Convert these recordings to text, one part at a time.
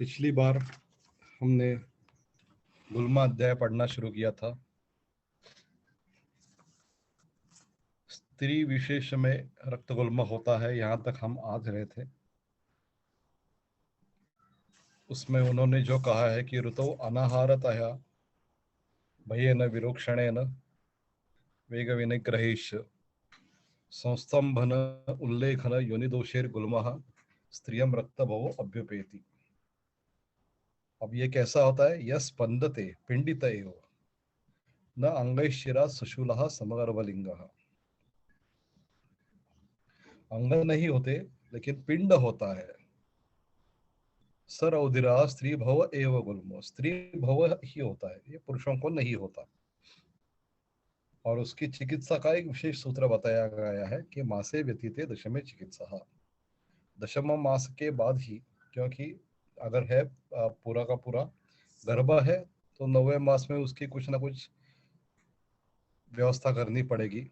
पिछली बार हमने गुल्मा अध्याय पढ़ना शुरू किया था। स्त्री विशेष में रक्त गुल्म होता है, यहाँ तक हम आ रहे थे। उसमें उन्होंने जो कहा है कि ऋतौ अनाहारतया भयेन विरोक्षणेन वेग विनिग्रहेश संस्तंभन उल्लेखन योनिदोषेर गुल्मः स्त्रियम रक्तभवो अभ्युपेति। अब ये कैसा होता है? यह स्पंदते पिंडित एव न अंगैशिरा सुशूलः समगर्भलिंगः। अंग नहीं होते लेकिन पिंड होता है। सरौधिरा स्त्री भव एव गुल्मो, स्त्री भव ही होता है, ये पुरुषों को नहीं होता। और उसकी चिकित्सा का एक विशेष सूत्र बताया गया है कि मासे व्यतीते दशमे चिकित्सा। दशम मास के बाद ही, क्योंकि अगर है पूरा का पूरा गर्भ है तो 9वें मास में उसकी कुछ ना कुछ व्यवस्था करनी पड़ेगी,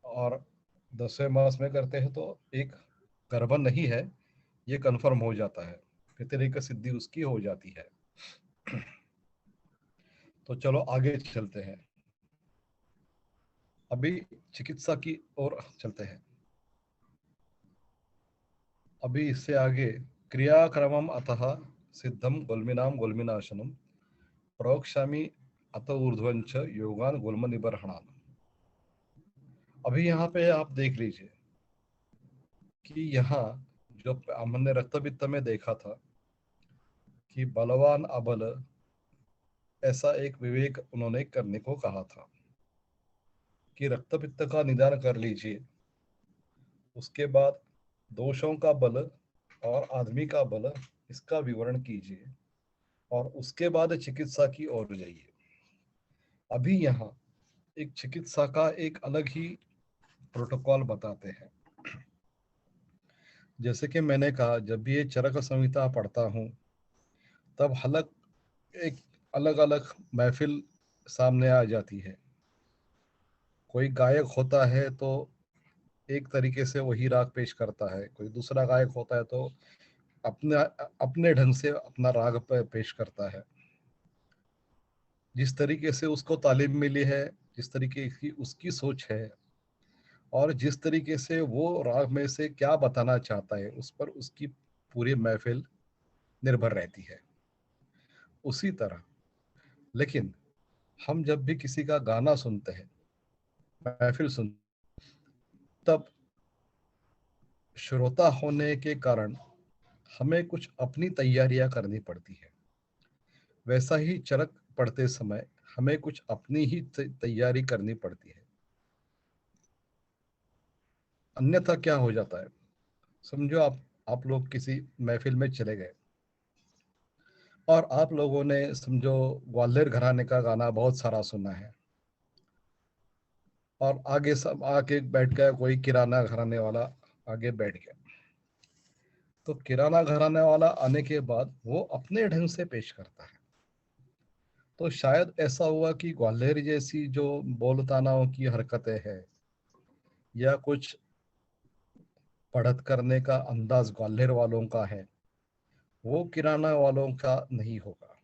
और 10वें मास में करते हैं तो एक गर्भ नहीं है ये कंफर्म हो जाता है, पितरी सिद्धि उसकी हो जाती है। तो चलो आगे चलते हैं, अभी चिकित्सा की ओर चलते हैं। अभी इससे आगे क्रियाक्रमम अतः सिद्धम गुल्मिनाम गुल्मिनाशनम प्रोक्षामि अत ऊर्ध्वंच योगान गुल्म निबर्हणान। अभी यहाँ पे आप देख लीजिए कि यहाँ जो हमने रक्तपित्त में देखा था कि बलवान अबल, ऐसा एक विवेक उन्होंने करने को कहा था कि रक्तपित्त का निदान कर लीजिए, उसके बाद दोषों का बल और आदमी का बल इसका विवरण कीजिए और उसके बाद चिकित्सा की ओर जाइए। अभी यहाँ एक चिकित्सा का एक अलग ही प्रोटोकॉल बताते हैं। जैसे कि मैंने कहा, जब भी ये चरक संहिता पढ़ता हूँ तब एक अलग अलग महफिल सामने आ जाती है। कोई गायक होता है तो एक तरीके से वही राग पेश करता है, कोई दूसरा गायक होता है तो अपने अपने ढंग से अपना राग पेश करता है। जिस तरीके से उसको तालीम मिली है, जिस तरीके की उसकी सोच है, और जिस तरीके से वो राग में से क्या बताना चाहता है, उस पर उसकी पूरी महफिल निर्भर रहती है। उसी तरह लेकिन हम जब भी किसी का गाना सुनते हैं, महफिल सुनते, तब श्रोता होने के कारण हमें कुछ अपनी तैयारियां करनी पड़ती है। वैसा ही चरक पढ़ते समय हमें कुछ अपनी ही तैयारी करनी पड़ती है। अन्यथा क्या हो जाता है, समझो आप लोग किसी महफिल में चले गए और आप लोगों ने समझो ग्वालियर घराने का गाना बहुत सारा सुना है, और आगे सब आके बैठ गया कोई किराना घराने वाला, आगे बैठ गया। तो किराना घराने वाला आने के बाद वो अपने ढंग से पेश करता है। तो शायद ऐसा हुआ कि ग्वालियर जैसी जो बोलतानाओं की हरकतें हैं या कुछ पढ़त करने का अंदाज ग्वालियर वालों का है, वो किराना वालों का नहीं होगा।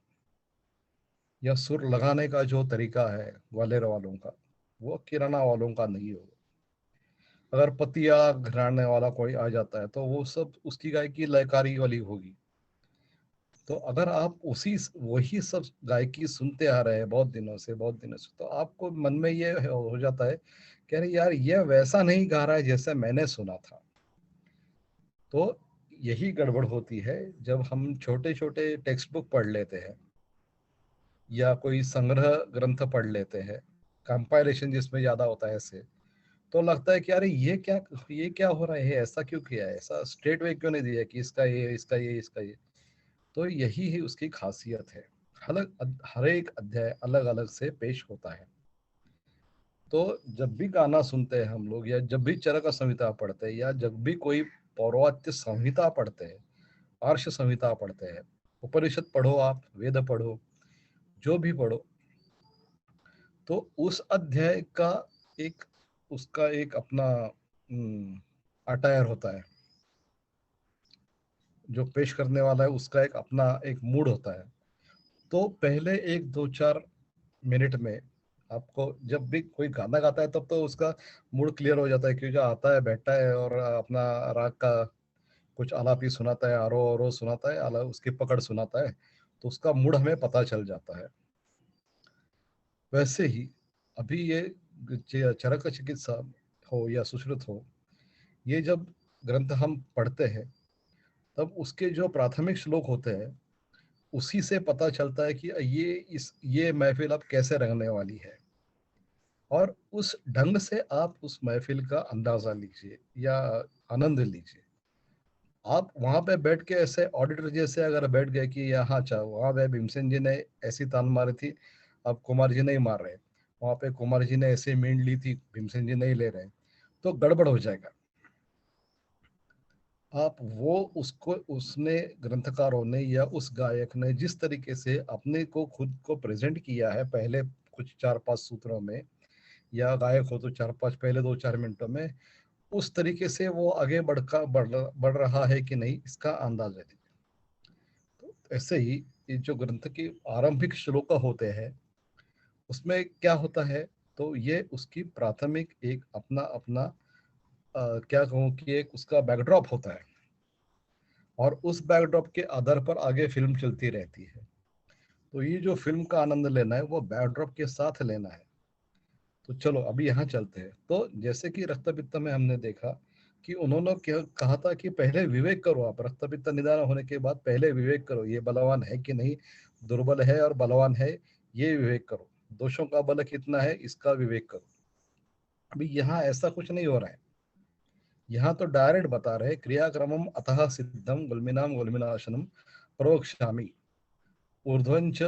या सुर लगाने का जो तरीका है ग्वालियर वालों का, वो किराना वालों का नहीं होगा। अगर पतिया घराने वाला कोई आ जाता है तो वो सब उसकी गायकी लयकारी वाली होगी। तो अगर आप उसी वही सब गायकी सुनते आ रहे हैं बहुत दिनों से, तो आपको मन में ये हो जाता है कि अरे यार, ये वैसा नहीं गा रहा है जैसे मैंने सुना था। तो यही गड़बड़ होती है जब हम छोटे छोटे टेक्स्ट बुक पढ़ लेते हैं या कोई संग्रह ग्रंथ पढ़ लेते हैं, कंपाइलेशन जिसमें ज्यादा होता है ऐसे, तो लगता है कि अरे ये क्या हो रहा है, ऐसा क्यों किया है, ऐसा स्ट्रेट वे क्यों नहीं दिया कि इसका ये इसका ये इसका ये। तो यही ही उसकी खासियत है। हर एक अध्याय अलग अलग से पेश होता है। तो जब भी गाना सुनते हैं हम लोग, या जब भी चरक संहिता पढ़ते हैं, या जब भी कोई पौर्वात्य संहिता पढ़ते हैं, आर्ष संहिता पढ़ते हैं, उपनिषद पढ़ो, आप वेद पढ़ो, जो भी पढ़ो, तो उस अध्याय का एक उसका एक अपना अटायर होता है। जो पेश करने वाला है उसका एक अपना एक मूड होता है। तो पहले एक 2-4 मिनट में आपको जब भी कोई गाना गाता है तब तो उसका मूड क्लियर हो जाता है, क्योंकि आता है बैठता है और अपना राग का कुछ आलापी सुनाता है, आरोह अवरोह सुनाता है, उसकी पकड़ सुनाता है, तो उसका मूड हमें पता चल जाता है। वैसे ही अभी ये चरक चिकित्सा हो या सुश्रुत हो, ये जब ग्रंथ हम पढ़ते हैं तब उसके जो प्राथमिक श्लोक होते हैं उसी से पता चलता है कि ये महफिल अब कैसे रंगने वाली है, और उस ढंग से आप उस महफिल का अंदाजा लीजिए या आनंद लीजिए। आप वहां पे बैठ के ऐसे ऑडिटर जैसे अगर बैठ गए कि यहाँ अच्छा वहां पे भीमसेन जी ने ऐसी तान मारी थी, अब कुमार जी नहीं मार रहे, वहां पे कुमार जी ने ऐसे मींड ली थी, भीमसेन जी नहीं ले रहे, तो गड़बड़ हो जाएगा। आप वो उसको उसने ग्रंथकारों ने या उस गायक ने जिस तरीके से अपने को खुद को प्रेजेंट किया है पहले कुछ 4-5 सूत्रों में, या गायक हो तो 4-5 पहले 2-4 मिनटों में, उस तरीके से वो आगे बढ़ रहा है कि नहीं इसका अंदाजा दीजिए। तो ऐसे ही ये जो ग्रंथ के आरंभिक श्लोक होते हैं उसमें क्या होता है, तो ये उसकी प्राथमिक एक अपना अपना क्या कहूँ कि एक उसका बैकड्रॉप होता है, और उस बैकड्रॉप के आधार पर आगे फिल्म चलती रहती है। तो ये जो फिल्म का आनंद लेना है वो बैकड्रॉप के साथ लेना है। तो चलो अभी यहाँ चलते हैं। तो जैसे कि रक्तपित्त में हमने देखा कि उन्होंने क्या कहा था कि पहले विवेक करो, आप रक्तपित्त निदान होने के बाद पहले विवेक करो, ये बलवान है कि नहीं, दुर्बल है और बलवान है, ये विवेक करो, दोषों का बल कितना है इसका विवेक करो। अभी यहाँ ऐसा कुछ नहीं हो रहा है, यहाँ तो डायरेक्ट बता रहे क्रियाक्रमम अतः सिद्धम गुल्मिनाम गुल्मिनाशनम प्रवक्ष्यामि ऊर्ध्वंच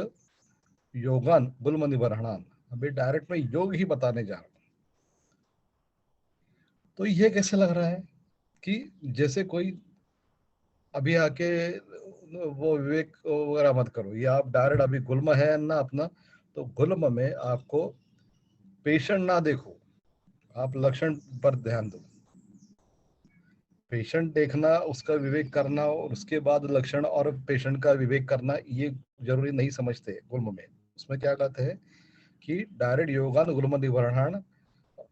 योगान गुल्म निबर्हणान। अभी डायरेक्ट में योग ही बताने जा रहा हूँ। तो ये कैसे लग रहा है कि जैसे कोई अभी आके वो विवेक वगैरह मत करो, ये आप डायरेक्ट अभी गुल्म है ना अपना, तो गुल्म में आपको पेशेंट ना देखो, आप लक्षण पर ध्यान दो। पेशेंट देखना, उसका विवेक करना और उसके बाद लक्षण और पेशेंट का विवेक करना ये जरूरी नहीं समझते गुल्म में। उसमें क्या कहते हैं कि डायरेक्ट योगान गुल्म निवारण।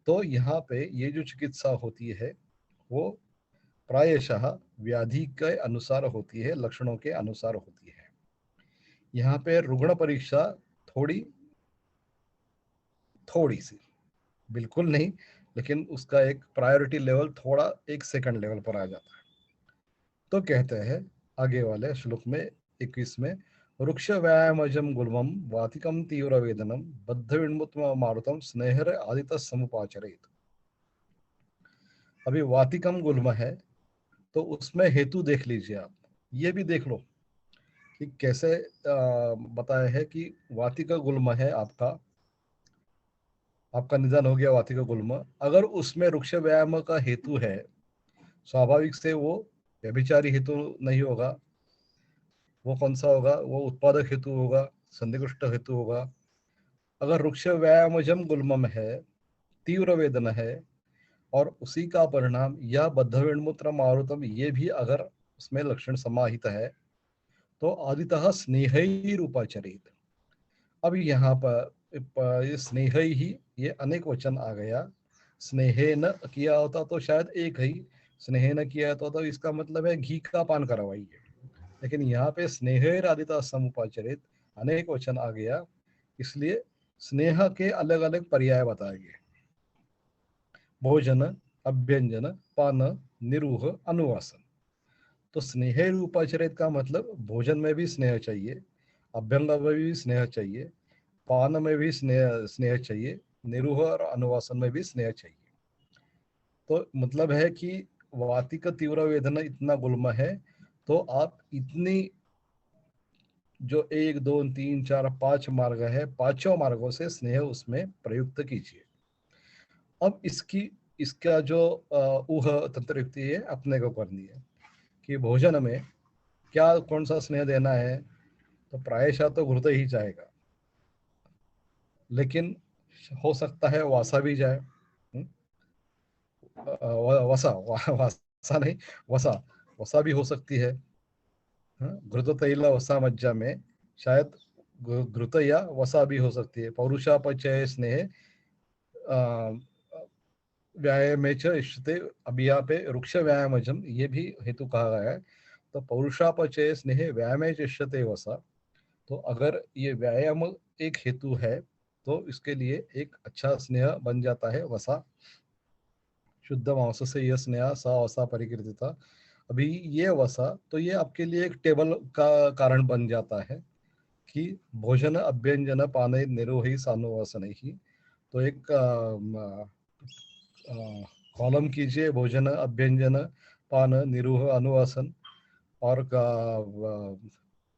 तो यहाँ पे ये जो चिकित्सा होती है वो प्रायशः व्याधि के अनुसार होती है, लक्षणों के अनुसार होती है। यहाँ पे रुग्ण परीक्षा थोड़ी थोड़ी सी, बिल्कुल नहीं, लेकिन उसका एक प्रायोरिटी लेवल थोड़ा एक सेकंड लेवल पर आ जाता है। तो कहते हैं आगे वाले श्लोक में 21 में, वृक्ष व्यायामजम गुल्मम वातिकम तीव्र वेदनम बद्ध विन्मुत्म मारुतम स्नेहर आदित समुपाचरित। अभी वातिकम गुल्म है तो उसमें हेतु देख लीजिए आप, ये भी देख लो कि कैसे बताया है कि वातिका गुल्म है आपका, आपका निधन हो गया वातिका गुल्म, अगर उसमें वृक्ष व्यायाम का हेतु है, स्वाभाविक से वो व्यभिचारी हेतु नहीं होगा, वो कौन सा होगा, वो उत्पादक हेतु होगा, संदिग्ध हेतु होगा। अगर वृक्ष व्यायामजम गुल्मम है, तीव्र वेदना है, और उसी का परिणाम या बद्ध वेणुमूत्र मारुतम ये भी अगर उसमें लक्षण समाहित है, तो आदितः स्नेह रूपाचरित। अब यहाँ पर ये स्नेह ही ये अनेक वचन आ गया, स्नेहेन किया होता तो शायद एक ही, स्नेहेन किया होता तो इसका मतलब है घी का पान करवाइए, लेकिन यहाँ पे स्नेह आदिता समुपाचरित अनेक वचन आ गया, इसलिए स्नेह के अलग अलग पर्याय बताए गए। भोजन, अभ्यंजन, पान, निरूह, अनुवासन। तो स्नेह रूपाचरित का मतलब भोजन में भी स्नेह चाहिए, अभ्यंग में भी स्नेह चाहिए, पान में भी स्नेह स्नेह चाहिए, निरूह और अनुवासन में भी स्नेह चाहिए। तो मतलब है कि वाति का तीव्र वेदना इतना गुल्म है, तो आप इतनी जो 1 2 3 4 5 मार्ग है, पांचों मार्गों से स्नेह उसमें प्रयुक्त कीजिए। अब इसका जो ऊह तंत्र युक्ति है अपने को करनी है कि भोजन में क्या कौन सा स्नेह देना है, तो प्रायशः तो घृत ही जाएगा, लेकिन हो सकता है वासा भी जाए। वसा नहीं, वसा वसा भी हो सकती है। घृत तैल वसा मज्जा में शायद घृत या वसा भी हो सकती है। पौरुषापचय स्नेह व्यायामे च इष्यते, अभी यहाँ पे वृक्ष व्यायामजम ये भी हेतु कहा गया है। तो पौरुषापचय स्नेह व्यायामे च इष्यते वसा, तो अगर ये व्यायाम एक हेतु है तो इसके लिए एक अच्छा स्नेह बन जाता है वसा। शुद्ध मांस से यह स्नेह सा वसा परिकीर्तिता, अभी ये वसा तो ये आपके लिए एक टेबल का कारण बन जाता है कि भोजन अभ्यंजन पाने निरोही सानुवासन ही। तो एक कॉलम कीजिए भोजन अभ्यंजन पान निरूह अनुवासन, और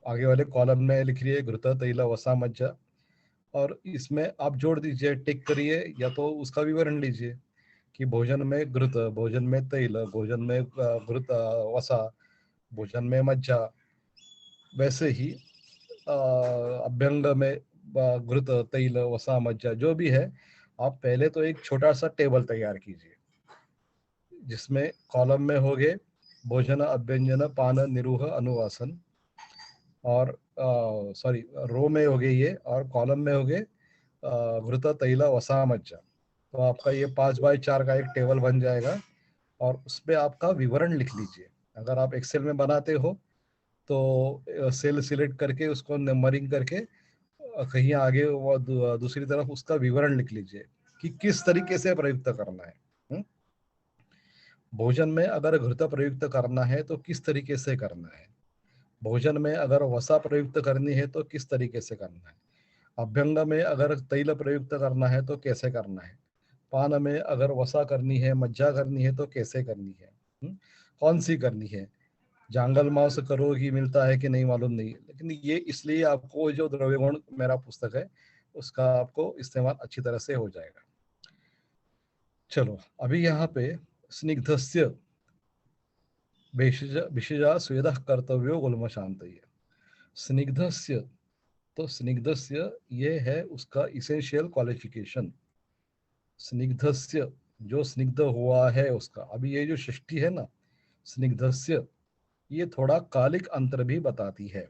आगे वाले कॉलम में लिखिए घृत तैल वसा मज्जा, और इसमें आप जोड़ दीजिए, टिक करिए या तो उसका विवरण लीजिए कि भोजन में घृत, भोजन में तैल, भोजन में घृत वसा, भोजन में मज्जा। वैसे ही अभ्यंग में घृत तैल वसा मज्जा जो भी है, आप पहले तो एक छोटा सा टेबल तैयार कीजिए जिसमें कॉलम में हो गए भोजन अभ्यंजन पान निरूह अनुवासन, और सॉरी रो में हो गए ये, और कॉलम में हो गए घृत तैल वसा मज्जा। तो आपका ये 5x4 का एक टेबल बन जाएगा, और उसमें आपका विवरण लिख लीजिए। अगर आप एक्सेल में बनाते हो तो सेल सिलेक्ट करके उसको नंबरिंग करके कहीं आगे वो दूसरी तरफ उसका विवरण लिख लीजिए कि किस तरीके से प्रयुक्त करना है। भोजन में अगर घृत प्रयुक्त करना है तो किस तरीके से करना है, भोजन में अगर वसा प्रयुक्त करनी है तो किस तरीके से करना है, अभ्यंग में अगर तैल प्रयुक्त करना है तो कैसे करना है, पान में अगर वसा करनी है मज्जा करनी है तो कैसे करनी है, कौन सी करनी है। जंगल मांस करो ही मिलता है कि नहीं मालूम नहीं, लेकिन ये इसलिए आपको जो द्रव्य गुण मेरा पुस्तक है उसका आपको इस्तेमाल अच्छी तरह से हो जाएगा। चलो अभी यहाँ पे स्निग्धस्य भिषजा स्वेद कर्तव्यो गुल्म शांत, स्निग्धस्य, तो स्निग्धस्य ये है उसका इसेंशियल क्वालिफिकेशन। स्निग्धस्य जो स्निग्ध हुआ है उसका, अभी ये जो षष्ठी है ना स्निग्धस्य, ये थोड़ा कालिक अंतर भी बताती है।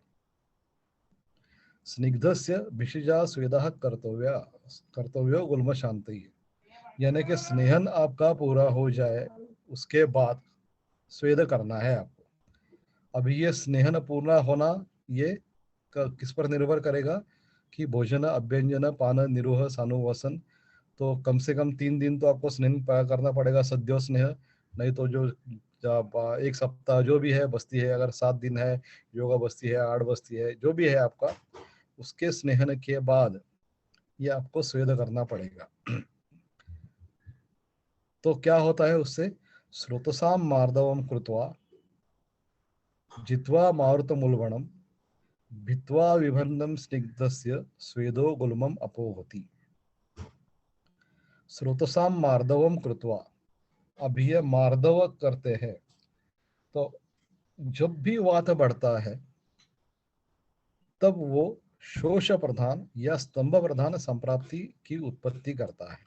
स्निग्धस्य भिषजा स्वेदः कर्तव्यो गुल्म शांति, यानी कि स्नेहन आपका पूरा हो जाए उसके बाद स्वेद करना है आपको। अभी ये स्नेहन पूर्ण होना ये किस पर निर्भर करेगा कि भोजन अभ्यंजन पान निरोह सानुवसन, तो कम से कम 3 दिन तो आपको स्नेह करना पड़ेगा सद्यो स्नेह, नहीं तो जो एक सप्ताह जो भी है बस्ती है, अगर 7 दिन है योगा बस्ती है 8 बस्ती है जो भी है आपका, उसके स्नेहन के बाद ये आपको स्वेद करना पड़ेगा। तो क्या होता है उससे, श्रोतसाम मार्दवम कृत्वा जित्वा मारुत मूलवणम भित्वा विभंदम स्निग्धस्य स्वेदो गुल्मम अपोहति। श्रोतसाम मार्दवम कृत्वा, अभी ये मार्दव करते हैं तो जब भी वात बढ़ता है तब वो शोष प्रधान या स्तंभ प्रधान संप्राप्ति की उत्पत्ति करता है।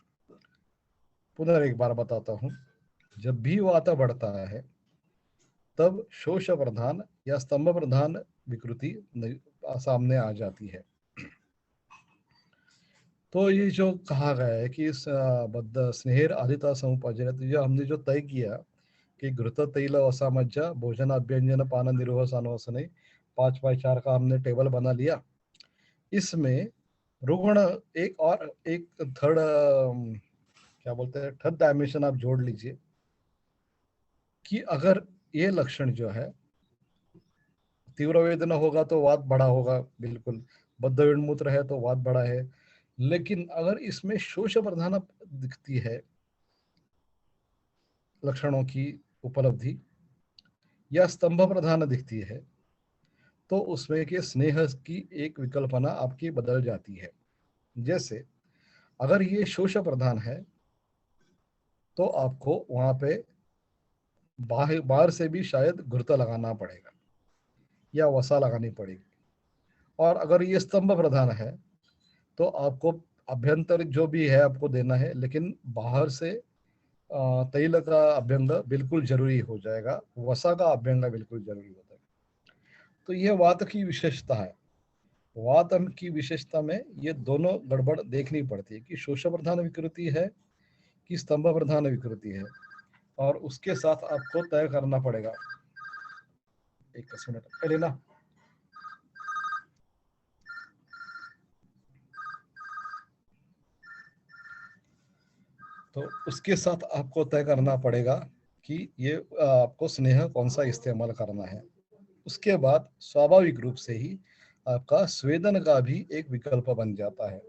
पुनः एक बार बताता हूं, जब भी वात बढ़ता है तब शोष प्रधान या स्तंभ प्रधान विकृति सामने आ जाती है। तो ये जो कहा गया है कि बद्ध स्नेहर आदिता समुपार्जन, तो जो हमने जो तय किया कि घृत तैल वसा मज्जा भोजन अभ्यंजन पान निरोह सानवसने 5x4 का हमने टेबल बना लिया। इसमें रुग्ण एक और एक थर्ड क्या बोलते हैं थर्ड डायमेंशन आप जोड़ लीजिए कि अगर ये लक्षण जो है तीव्र वेदना होगा तो वात बढ़ा होगा, बिल्कुल बद्ध मूत्र है तो वात बढ़ा है, लेकिन अगर इसमें शोष प्रधान दिखती है लक्षणों की उपलब्धि या स्तंभ प्रधान दिखती है तो उसमें के स्नेह की एक विकल्पना आपकी बदल जाती है। जैसे अगर ये शोष प्रधान है तो आपको वहां पे बाहर बाहर से भी शायद घुर्ता लगाना पड़ेगा या वसा लगानी पड़ेगी, और अगर ये स्तंभ प्रधान है तो आपको अभ्यंतर जो भी है आपको देना है, लेकिन बाहर से तैल का अभ्यंग बिल्कुल जरूरी हो जाएगा, वसा का अभ्यंग बिल्कुल जरूरी होता है। तो ये वात की विशेषता है। वात की विशेषता में ये दोनों गड़बड़ देखनी पड़ती है कि शोष प्रधान विकृति है कि स्तंभ प्रधान विकृति है, और उसके साथ आपको तय करना पड़ेगा। एक मिनट पहले ना, तो उसके साथ आपको तय करना पड़ेगा कि ये आपको स्नेह कौन सा इस्तेमाल करना है। उसके बाद स्वाभाविक रूप से ही आपका स्वेदन का भी एक विकल्प बन जाता है।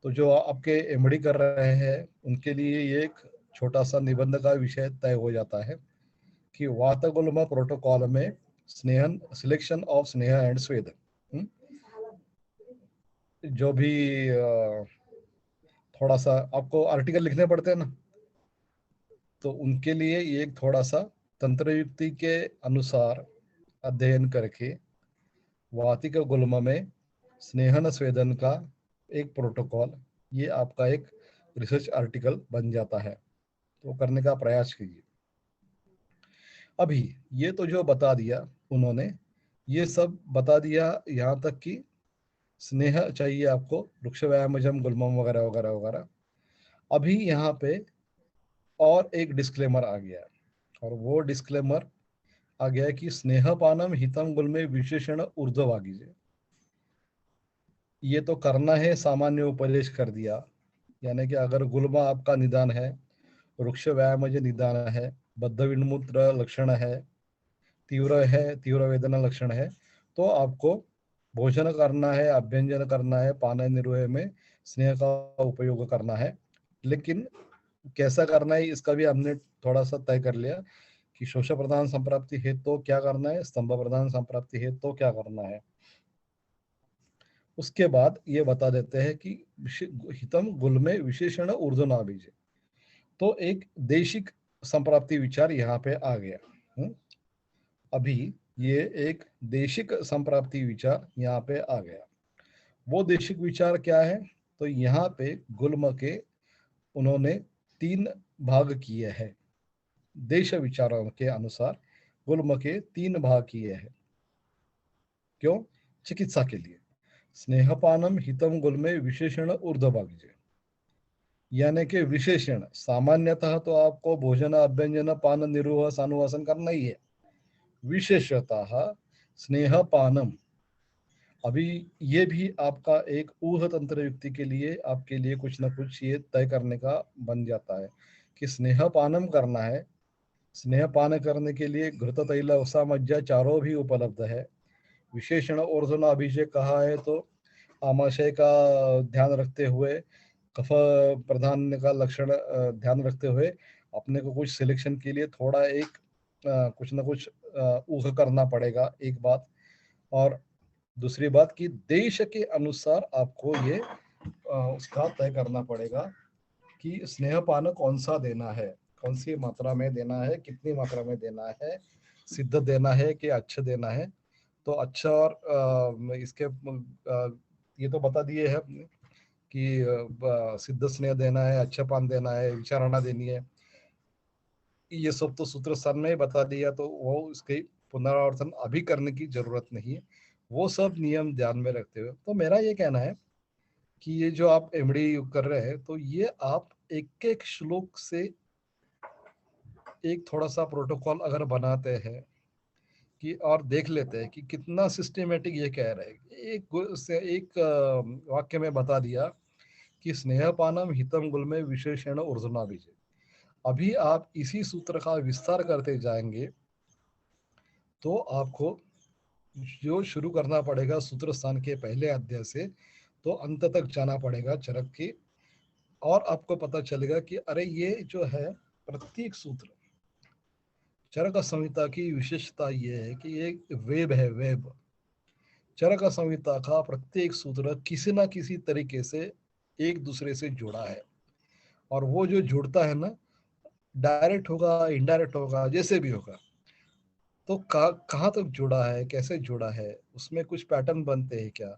तो जो आपके एमडी कर रहे हैं उनके लिए ये एक छोटा सा निबंध का विषय तय हो जाता है कि वातगुल्म प्रोटोकॉल में स्नेहन सिलेक्शन ऑफ स्नेह एंड स्वेदन, जो भी थोड़ा सा आपको आर्टिकल लिखने पड़ते हैं ना, तो उनके लिए ये एक थोड़ा सा तंत्र युक्ति के अनुसार अध्ययन करके वातिक गुल्म में स्नेहन स्वेदन का एक प्रोटोकॉल, ये आपका एक रिसर्च आर्टिकल बन जाता है। तो करने का प्रयास कीजिए। अभी ये तो जो बता दिया उन्होंने, ये सब बता दिया यहाँ तक कि स्नेह चाहिए आपको, वृक्ष व्यायामजम गुल्मम वगैरह वगैरह वगैरह। अभी यहाँ पे और एक डिस्क्लेमर आ गया, और वो डिस्क्लेमर आ गया कि स्नेहपानम हितम गुल्मे विशेषण ऊर्ध्वभागीजे। ये तो करना है, सामान्य उपदेश कर दिया, यानी कि अगर गुल्मा आपका निदान है, वृक्ष व्यायामज निदान है, बद्ध विन्मूत्र लक्षण है, तीव्र वेदना लक्षण है, तो आपको भोजन करना है, अभ्यंजन करना है, पान निर्वह में स्नेह का उपयोग करना है। लेकिन कैसा करना है इसका भी हमने थोड़ा सा तय कर लिया कि शोष प्रधान संप्राप्ति है तो क्या करना है, स्तंभ प्रधान संप्राप्ति है तो क्या करना है। उसके बाद ये बता देते हैं कि हितम गुल में विशेषण ऊर्ध्वनाभिज, तो एक देशिक संप्राप्ति विचार यहाँ पे आ गया। अभी ये एक देशिक संप्राप्ति विचार यहाँ पे आ गया। वो देशिक विचार क्या है, तो यहाँ पे गुल्म के उन्होंने 3 भाग किए हैं। देश विचारों के अनुसार गुल्म के 3 भाग किए हैं। क्यों? चिकित्सा के लिए। स्नेहपानम हितम गुल्मे विशेषण ऊर्ध्वभागीजे, यानी कि विशेषण सामान्यतः तो आपको भोजन अभ्यंजन पान निरूह सानुवासन करना ही है। विशेषतः स्नेहपानम, अभी ये भी आपका एक ऊह तंत्र युक्ति के लिए आपके लिए कुछ ना कुछ ये तय करने का बन जाता है कि स्नेहपानम करना है। स्नेहपान करने के लिए घृत तैल उषा मज्जा चारों भी उपलब्ध है। विशेषण और अभिषेक कहा है तो आमाशय का ध्यान रखते हुए, कफ प्रधान का लक्षण ध्यान रखते हुए अपने को कुछ सिलेक्शन के लिए थोड़ा एक कुछ ना कुछ ऊह करना पड़ेगा, एक बात। और दूसरी बात कि देश के अनुसार आपको ये उसका तय करना पड़ेगा कि स्नेहपान कौन सा देना है, कौन सी मात्रा में देना है, कितनी मात्रा में देना है, सिद्ध देना है कि अच्छा देना है। तो अच्छा, और इसके ये तो बता दिए है हमने कि सिद्ध स्नेह देना है, अच्छा पान देना है, विचारणा देनी है, ये सब तो सूत्र स्थान में ही बता दिया, तो वो उसके पुनरावर्तन अभी करने की जरूरत नहीं है। वो सब नियम ध्यान में रखते हुए तो मेरा ये कहना है कि ये जो आप एमडी कर रहे हैं, तो ये आप एक एक श्लोक से एक थोड़ा सा प्रोटोकॉल अगर बनाते हैं कि और देख लेते हैं कि कितना सिस्टमेटिक ये कह रहे हैं। एक वाक्य में बता दिया कि स्नेहपानम हितम गुल में विशेषण ऊर्ध्वना बीजे। अभी आप इसी सूत्र का विस्तार करते जाएंगे तो आपको जो शुरू करना पड़ेगा सूत्र स्थान के पहले अध्याय से, तो अंत तक जाना पड़ेगा चरक की, और आपको पता चलेगा कि अरे ये जो है प्रत्येक सूत्र, चरक संहिता की विशेषता ये है कि ये वेब है, वेब। चरक संहिता का प्रत्येक सूत्र किसी ना किसी तरीके से एक दूसरे से जुड़ा है, और वो जो जुड़ता है ना, डायरेक्ट होगा इनडायरेक्ट होगा जैसे भी होगा, तो कहाँ तक जुड़ा है, कैसे जुड़ा है, उसमें कुछ पैटर्न बनते हैं क्या,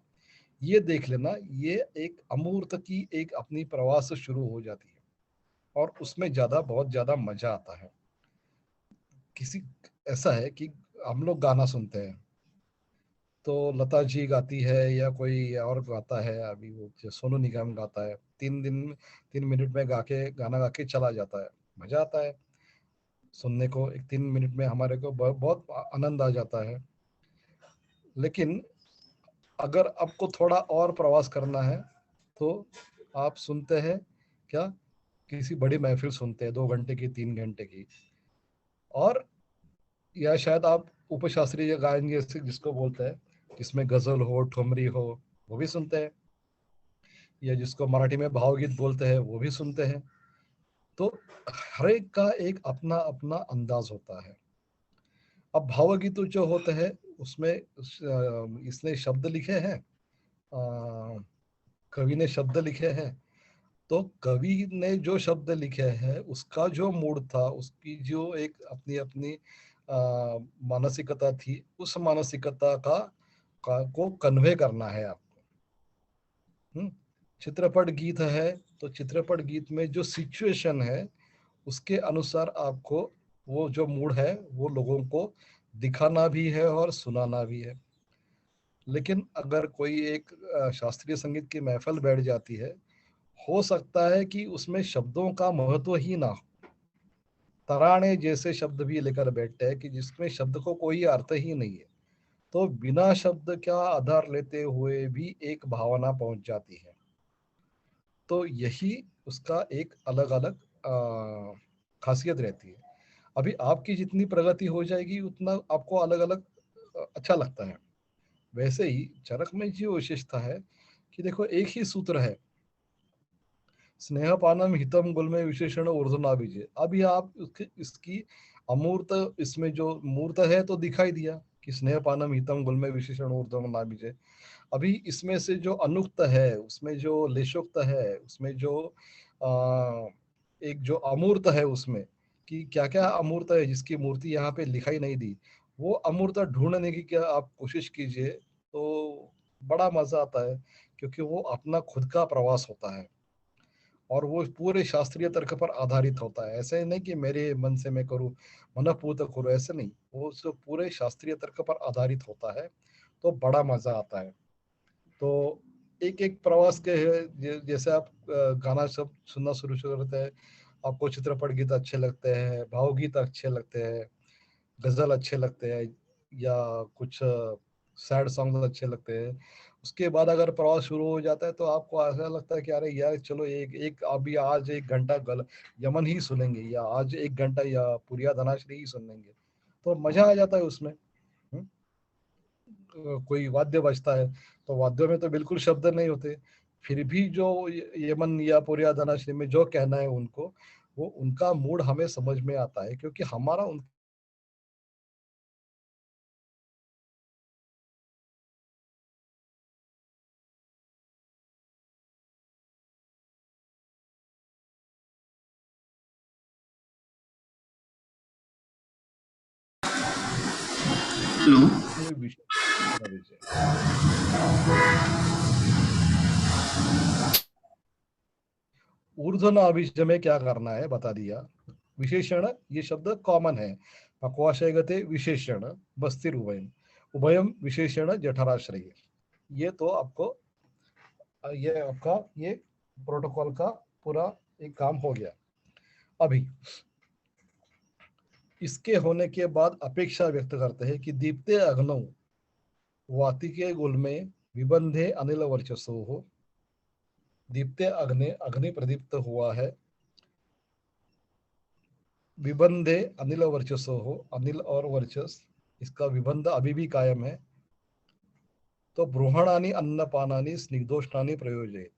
ये देख लेना। ये एक अमूर्त की एक अपनी प्रवास शुरू हो जाती है, और उसमें बहुत ज्यादा मजा आता है। किसी ऐसा है कि हम लोग गाना सुनते हैं, तो लता जी गाती है या कोई और गाता है, अभी वो जो सोनू निगम गाता है, 3 मिनट में गाना गा के चला जाता है, मजा आता है सुनने को। एक 3 मिनट में हमारे को बहुत आनंद आ जाता है। लेकिन अगर आपको थोड़ा और प्रवास करना है तो आप सुनते हैं क्या, किसी बड़ी महफिल सुनते हैं 2 घंटे की, 3 घंटे की। और या शायद आप उपशास्त्रीय गायन जैसे जिसको बोलते हैं, जिसमें गजल हो, ठुमरी हो, वो भी सुनते हैं। या जिसको मराठी में भावगीत बोलते हैं, वो भी सुनते हैं। तो हर एक का एक अपना अपना अंदाज होता है। अब भावगीत जो होते हैं उसमें इसने शब्द लिखे हैं, कवि ने शब्द लिखे हैं। तो कवि ने जो शब्द लिखे हैं उसका जो मूड था, उसकी जो एक अपनी अपनी मानसिकता थी, उस मानसिकता को कन्वे करना है आपको। चित्रपट गीत है तो चित्रपट गीत में जो सिचुएशन है उसके अनुसार आपको वो जो मूड है वो लोगों को दिखाना भी है और सुनाना भी है। लेकिन अगर कोई एक शास्त्रीय संगीत की महफिल बैठ जाती है, हो सकता है कि उसमें शब्दों का महत्व ही ना हो। तराने जैसे शब्द भी लेकर बैठते हैं कि जिसमें शब्द को कोई अर्थ ही नहीं है, तो बिना शब्द का आधार लेते हुए भी एक भावना पहुंच जाती है। तो यही उसका एक अलग अलग खासियत रहती है। अभी आपकी जितनी प्रगति हो जाएगी उतना आपको अलग अलग अच्छा लगता है। वैसे ही चरक में जो विशेषता है कि देखो एक ही सूत्र है, स्नेहपानम हितम गुल में विशेषण ऊर्ध्वना बीजे। अभी आप इसकी अमूर्त, इसमें जो मूर्त है तो दिखाई दिया कि स्नेहपानम हितम गुल में विशेषण ऊर्ध्वना बीजे। अभी इसमें से जो अनुक्त है, उसमें जो लेशोक्त है, उसमें जो आ, एक जो अमूर्त है, उसमें कि क्या क्या अमूर्त है जिसकी मूर्ति यहाँ पे लिखाई नहीं दी, वो अमूर्त ढूंढने की क्या आप कोशिश कीजिए तो बड़ा मजा आता है। क्योंकि वो अपना खुद का प्रवास होता है और वो पूरे शास्त्रीय तर्क पर आधारित होता है। ऐसे नहीं कि मेरे मन से मैं करूँ, मनपूत करूँ, ऐसे नहीं, वो जो पूरे शास्त्रीय तर्क पर आधारित होता है, तो बड़ा मजा आता है। तो एक एक प्रवास के जैसे आप गाना सब सुनना शुरू करते हैं, आपको चित्रपट गीत अच्छे लगते हैं, भावगीत अच्छे लगते हैं, गजल अच्छे लगते हैं, या कुछ सैड सॉन्ग अच्छे लगते हैं। उसके बाद अगर प्रवास शुरू हो जाता है तो आपको ऐसा लगता है कि अरे यार चलो एक एक अभी आज 1 घंटा गल यमन ही सुनेंगे, या आज 1 घंटा या पुरिया धनाश्री ही सुनेंगे, तो मजा आ जाता है उसमें। हम्म? कोई वाद्य बजता है तो वाद्यों में तो बिल्कुल शब्द नहीं होते, फिर भी जो यमन या पुरिया धनाश्री में जो कहना है उनको, वो उनका मूड हमें समझ में आता है, क्योंकि हमारा उन हेलो। कोई विषय बता दीजिए। ऊर्ध्व अभिज में क्या करना है बता दिया। विशेषण, ये शब्द कॉमन है, पक्वाशय गते विशेषण, बस्तिर उभयम, उभयम विशेषण जठराश्रय। ये तो आपको ये आपका ये प्रोटोकॉल का पूरा एक काम हो गया। अभी इसके होने के बाद अपेक्षा व्यक्त करते हैं कि दीप्ते अग्नौ वातिके गुल में विबंधे अनिल वर्चसो हो। दीप्ते अग्नि, अग्नि प्रदीप्त हुआ है, विबंधे अनिल वर्चसो हो, अनिल और वर्चस, इसका विबंध अभी भी कायम है। तो ब्रूहणानी अन्नपानानी स्निग्धोष्णानी प्रयोजयेत।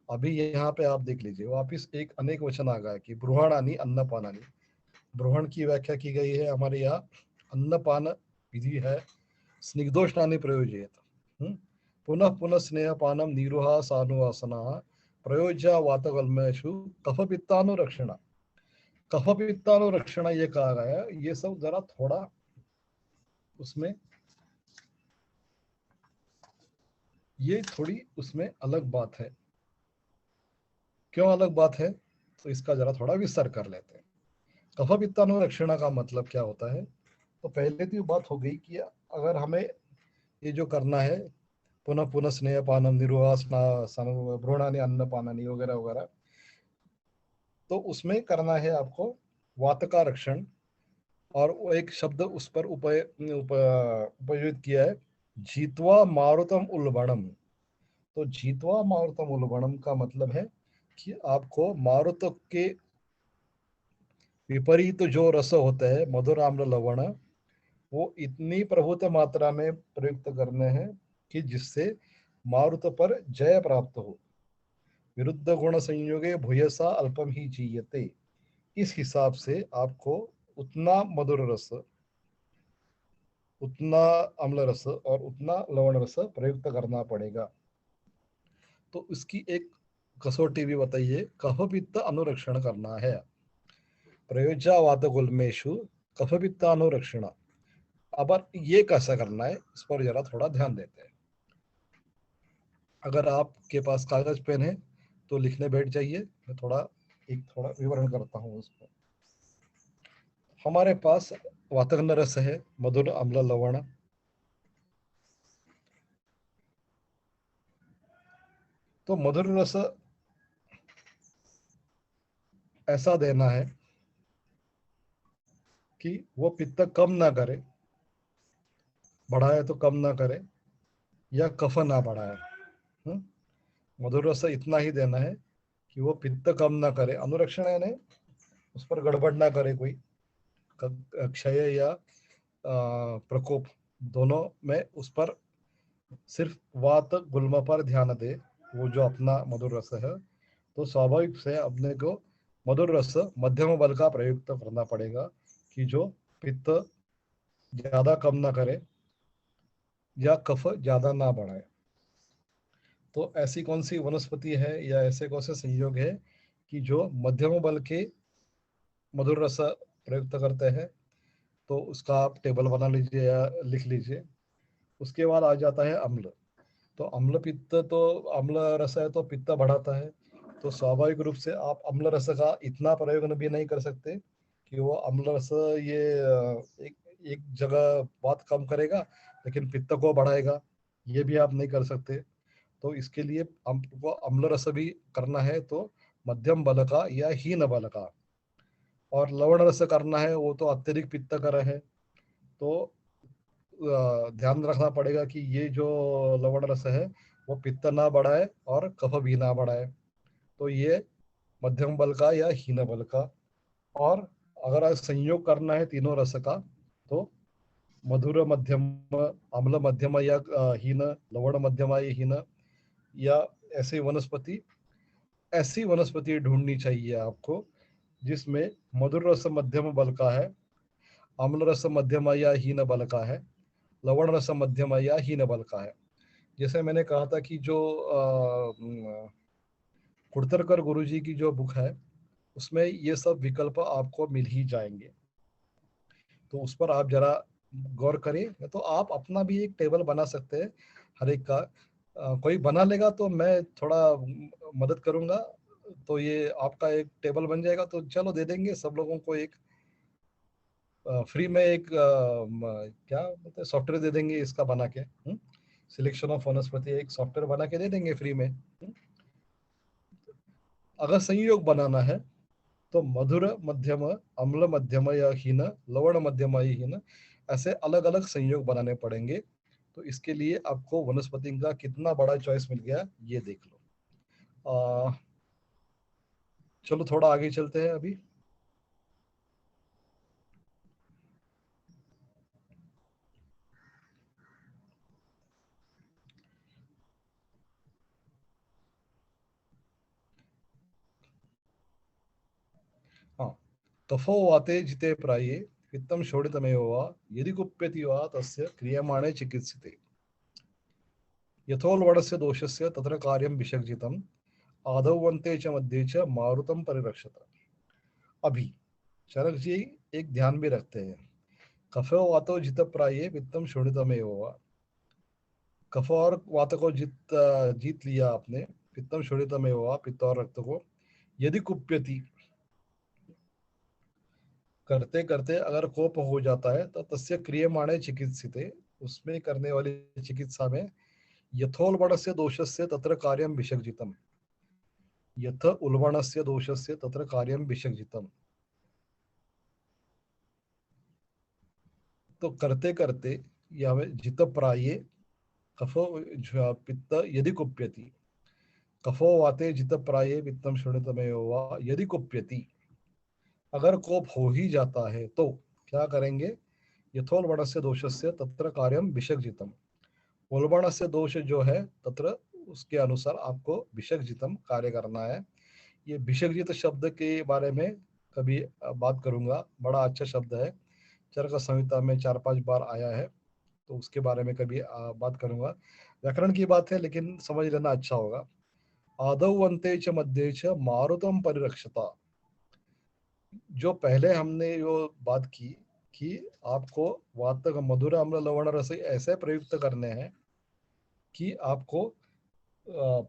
अभी यहाँ पे आप देख लीजिए वापिस एक अनेक वचन आ गया कि ब्रूहणानी अन्नपानानी। ब्रूहण की व्याख्या की गई है हमारे यहाँ, अन्नपान विधि है, स्निग्धोष्णानि प्रयोजयेत। पुनः पुनः स्नेहपानम निरुहा सानुवासना प्रयोज्य वातगल्मेषु कफ पित्तानुरक्षण। कफ पित्तानुरक्षण ये कहा गया है, ये सब जरा थोड़ा उसमें, ये थोड़ी उसमें अलग बात है। क्यों अलग बात है, तो इसका जरा थोड़ा विस्तार कर लेते हैं। कफ पित्तानुरक्षण का मतलब क्या होता है। तो पहले तो ये बात हो गई कि अगर हमें ये जो करना है, पुनः पुनः स्नेहपानम निर्वासना भ्रूणानि अन्नपानानि वगैरह वगैरह, तो उसमें करना है आपको वात का रक्षण। और वो एक शब्द उस पर उपयुक्त किया है, जीतवा मारुतम उल्बणम। तो जीतवा मारुतम उल्बणम का मतलब है कि आपको मारुत के विपरीत जो रस होते हैं मधुर आम्ल लवण, वो इतनी प्रभुत मात्रा में प्रयुक्त करने हैं कि जिससे मारुत पर जय प्राप्त हो। विरुद्ध गुण संयोगे भूयसा अल्पम ही जीयते। इस हिसाब से आपको उतना मधुर रस, उतना अम्ल रस और उतना लवण रस प्रयुक्त करना पड़ेगा। तो इसकी एक कसौटी भी बताइए, कफ पित्त अनुरक्षण करना है। प्रयोज्यावात गुल्मेशु कफ पित्त अनुरक्षण। अब ये कैसा करना है, इस पर जरा थोड़ा ध्यान देते हैं। अगर आपके पास कागज पेन है तो लिखने बैठ जाइए, मैं थोड़ा विवरण करता हूँ उसको। हमारे पास वातगन रस है, मधुर अम्ल लवण। तो मधुर रस ऐसा देना है कि वो पित्त कम ना करे, बढ़ाए तो कम ना करे, या कफ ना बढ़ाए। हम्म? मधुर रस इतना ही देना है कि वो पित्त कम ना करे, अनुरक्षण यानी उस पर गड़बड़ ना करे कोई, क्षय या प्रकोप दोनों में उस पर सिर्फ वात गुल्म पर ध्यान दे, वो जो अपना मधुर रस है। तो स्वाभाविक से अपने को मधुर रस मध्यम बल का प्रयुक्त करना पड़ेगा कि जो पित्त ज्यादा कम ना करे या कफ ज्यादा ना बढ़ाए। तो ऐसी कौन सी वनस्पति है या ऐसे कौन से संयोग है कि जो मध्यम बल के मधुर रस प्रयुक्त करते हैं? तो उसका आप टेबल बना लीजिए या लिख लीजिए। उसके बाद आ जाता है अम्ल। तो अम्ल पित्त, तो अम्ल रस है तो पित्त बढ़ाता है। तो स्वाभाविक रूप से आप अम्ल रस का इतना प्रयोग भी नहीं कर सकते कि वो अम्ल रस ये एक एक जगह बहुत कम करेगा लेकिन पित्त को बढ़ाएगा, ये भी आप नहीं कर सकते। तो इसके लिए हमको अम्ल रस भी करना है तो मध्यम बल का या हीन बल का। और लवण रस करना है वो तो अत्यधिक पित्त कर है। तो ध्यान रखना पड़ेगा कि ये जो लवण रस है वो पित्त ना बढ़ाए और कफ भी ना बढ़ाए। तो ये मध्यम बल का या हीन बल का। और अगर संयोग करना है तीनों रस का तो मधुर मध्यम, अम्ल मध्यम या हीन, लवण मध्यम या हीन, या ऐसे वनस्पति ऐसी वनस्पति ढूंढनी चाहिए आपको जिसमें मधुर रस मध्यम बल का है, अम्ल रस मध्यम या हीन बल का है, लवण रस मध्यम या हीन बल का है। जैसे मैंने कहा था कि जो कुड़तरकर गुरु जी की जो बुक है उसमें ये सब विकल्प आपको मिल ही जाएंगे। तो उस पर आप जरा गौर करें, तो आप अपना भी एक टेबल बना सकते हैं हर एक का। कोई बना लेगा तो मैं थोड़ा मदद करूंगा, तो ये आपका एक टेबल बन जाएगा। तो चलो दे देंगे सब लोगों को एक फ्री में एक क्या बोलते हैं सॉफ्टवेयर दे देंगे इसका बना के। सिलेक्शन ऑफ वनस्पति एक सॉफ्टवेयर बना के दे देंगे फ्री में। अगर संयोग बनाना है तो मधुर मध्यम, अम्ल मध्यम या हीन, लवण मध्यम या हीन, ऐसे अलग अलग संयोग बनाने पड़ेंगे। तो इसके लिए आपको वनस्पति का कितना बड़ा चॉइस मिल गया ये देख लो। चलो थोड़ा आगे चलते हैं अभी। हाँ, कफो वाते जिते प्राये वित्तम शोणितमेव वा यदि कुप्यति वा तस्य क्रियमाणे चिकित्सिते यथोल्बणस्य दोषस्य तत्र कार्यं विसर्जितम् आदौ वन्ते च मध्ये च मारुतम परिरक्षत। अभी चरक जी एक ध्यान भी रखते हैं, कफो वातो जित प्राये वित्तम शोणितमेव वा। कफ और वात को जीत लिया आपने, पित्तम शोणितमेव वा, पित्त और रक्त को यदि कुप्यति, करते करते अगर कोप हो जाता है तो तस्य क्रियमाणे चिकित्सिते, उसमें करने वाली चिकित्सा में यथोल्बणस्य दोषस्य तत्र कार्यं विसर्जितम्, यथ उल्बणस्य दोषस्य तत्र कार्यं विसर्जितम्। तो करते करते या जित प्राये कफो पित्त यदि कुप्यति, कफो वाते जित प्राये पित्तम शून्यतमेव वा यदि कुप्यति, अगर कोप हो ही जाता है तो क्या करेंगे, यथोल्बणस्य दोषस्य तत्र कार्यम विसर्जितम, उल्बणस्य दोष जो है तत्र उसके अनुसार आपको विसर्जितम कार्य करना है। ये विसर्जित शब्द के बारे में कभी बात करूंगा, बड़ा अच्छा शब्द है, चरक संहिता में 4-5 बार आया है, तो उसके बारे में कभी बात करूंगा। व्याकरण की बात है लेकिन समझ लेना अच्छा होगा। आदौ अन्ते च मध्ये च मारुतम परिरक्षता, जो पहले हमने जो बात की कि आपको वातक मधुर अम्ल लवण रस ऐसे प्रयुक्त करने हैं कि आपको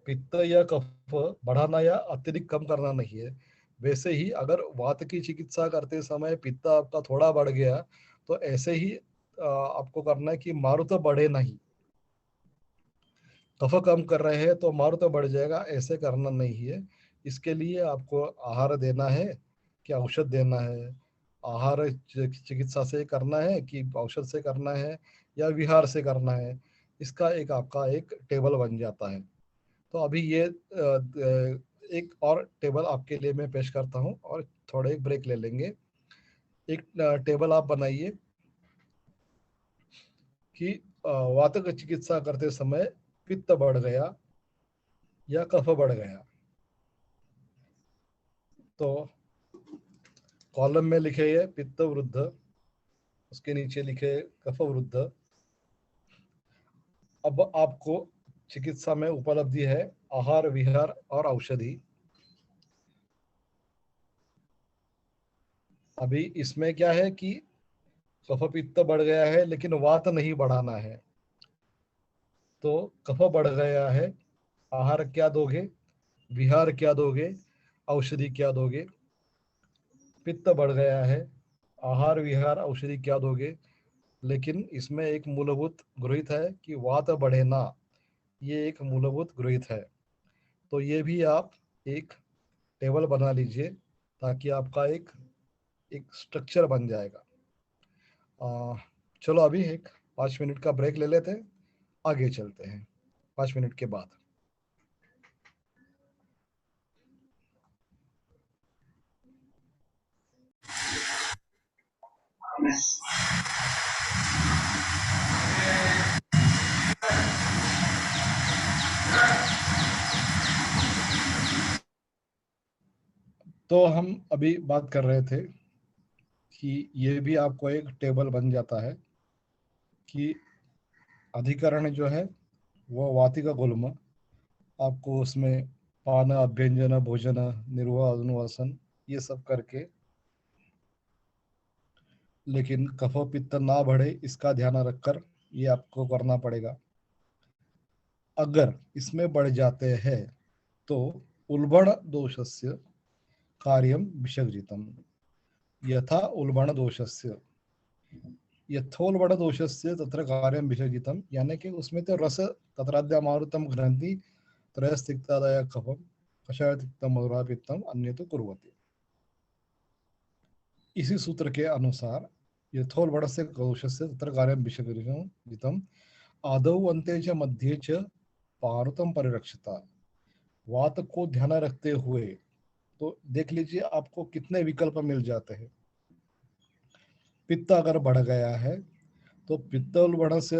पित्त या कफ बढ़ाना या अत्यधिक कम करना नहीं है। वैसे ही अगर वात की चिकित्सा करते समय पित्त आपका थोड़ा बढ़ गया तो ऐसे ही आपको करना है कि मारुत बढ़े नहीं। कफ कम कर रहे हैं तो मारुत बढ़ जाएगा, ऐसे करना नहीं है। इसके लिए आपको आहार देना है कि औषध देना है, आहार चिकित्सा से करना है कि औषध से करना है या विहार से करना है, इसका एक आपका एक टेबल बन जाता है। तो अभी ये एक और टेबल आपके लिए मैं पेश करता हूँ और थोड़ा एक ब्रेक ले लेंगे। एक टेबल आप बनाइए कि वातक चिकित्सा करते समय पित्त बढ़ गया या कफ बढ़ गया, तो कॉलम में लिखे ये पित्त वृद्ध, उसके नीचे लिखे कफ वृद्ध। अब आपको चिकित्सा में उपलब्धि है आहार विहार और औषधि। अभी इसमें क्या है कि कफ पित्त बढ़ गया है लेकिन वात नहीं बढ़ाना है, तो कफ बढ़ गया है, आहार क्या दोगे, विहार क्या दोगे, औषधि क्या दोगे। पित्त बढ़ गया है, आहार विहार औषधि क्या दोगे। लेकिन इसमें एक मूलभूत गृहित है कि वात बढ़े ना, ये एक मूलभूत गृहित है। तो ये भी आप एक टेबल बना लीजिए ताकि आपका एक एक स्ट्रक्चर बन जाएगा। चलो अभी एक 5 मिनट का ब्रेक ले लेते हैं, आगे चलते हैं 5 मिनट के बाद। तो हम अभी बात कर रहे थे कि ये भी आपको एक टेबल बन जाता है कि अधिकरण जो है वो वातिका गुल्म, आपको उसमें पान अभ्यंजन भोजन निर्वाह अनुवासन ये सब करके, लेकिन कफ पित्त ना बढ़े इसका ध्यान रखकर ये आपको करना पड़ेगा। अगर इसमें बढ़ जाते हैं तो उल्बण दोषस्य कार्यम विसर्जितम, यथा उल्बण दोषस्य यथोल्बण दोषस्य तत्र कार्यम विसर्जितम, यानी कि उसमें तो रस तत्राद्या मारुतम ग्रंथि त्रयस्तिक्तादय कफम कषाय तिक्तम मधुरा पित्तम अन्य तो कुर्वति। इसी सूत्र के अनुसार यथोल्बण से दोषस्य तत्र कार्यम विसर्जितम आदौ अन्ते च मध्ये च पारुतम परिरक्षिता, वात को ध्यान रखते हुए। तो देख लीजिए आपको कितने विकल्प मिल जाते हैं। पित्त अगर बढ़ गया है तो पित्त उल्बण से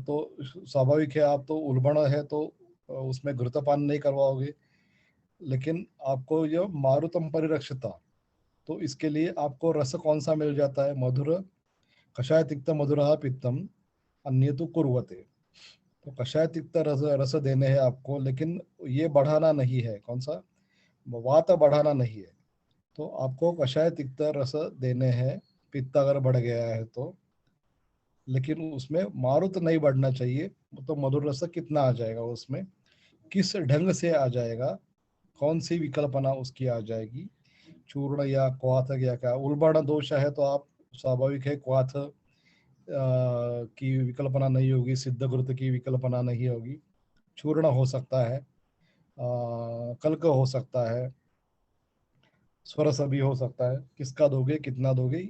तो स्वाभाविक है, आप तो उल्बण है तो उसमें घृतपान नहीं करवाओगे, लेकिन आपको ये मारुतम परिरक्षिता, तो इसके लिए आपको रस कौन सा मिल जाता है, मधुर कषाय तिक्त मधुर पित्तम अन्य तो कुर्वते। तो कषाय तिक्त रस रस देने हैं आपको, लेकिन ये बढ़ाना नहीं है, कौन सा, वात बढ़ाना नहीं है। तो आपको कषाय तिक्त रस देने हैं पित्त अगर बढ़ गया है तो, लेकिन उसमें मारुत नहीं बढ़ना चाहिए। तो मधुर रस कितना आ जाएगा उसमें, किस ढंग से आ जाएगा, कौन सी विकल्पना उसकी आ जाएगी, चूर्ण या क्वाथ या क्या। उल्बण दोष है तो आप स्वाभाविक है क्वाथ की विकल्पना नहीं होगी, सिद्धकृत की विकल्पना नहीं होगी। चूर्ण हो सकता है, कल्क हो सकता है, स्वरस भी हो सकता है। किसका दोगे, कितना दोगे,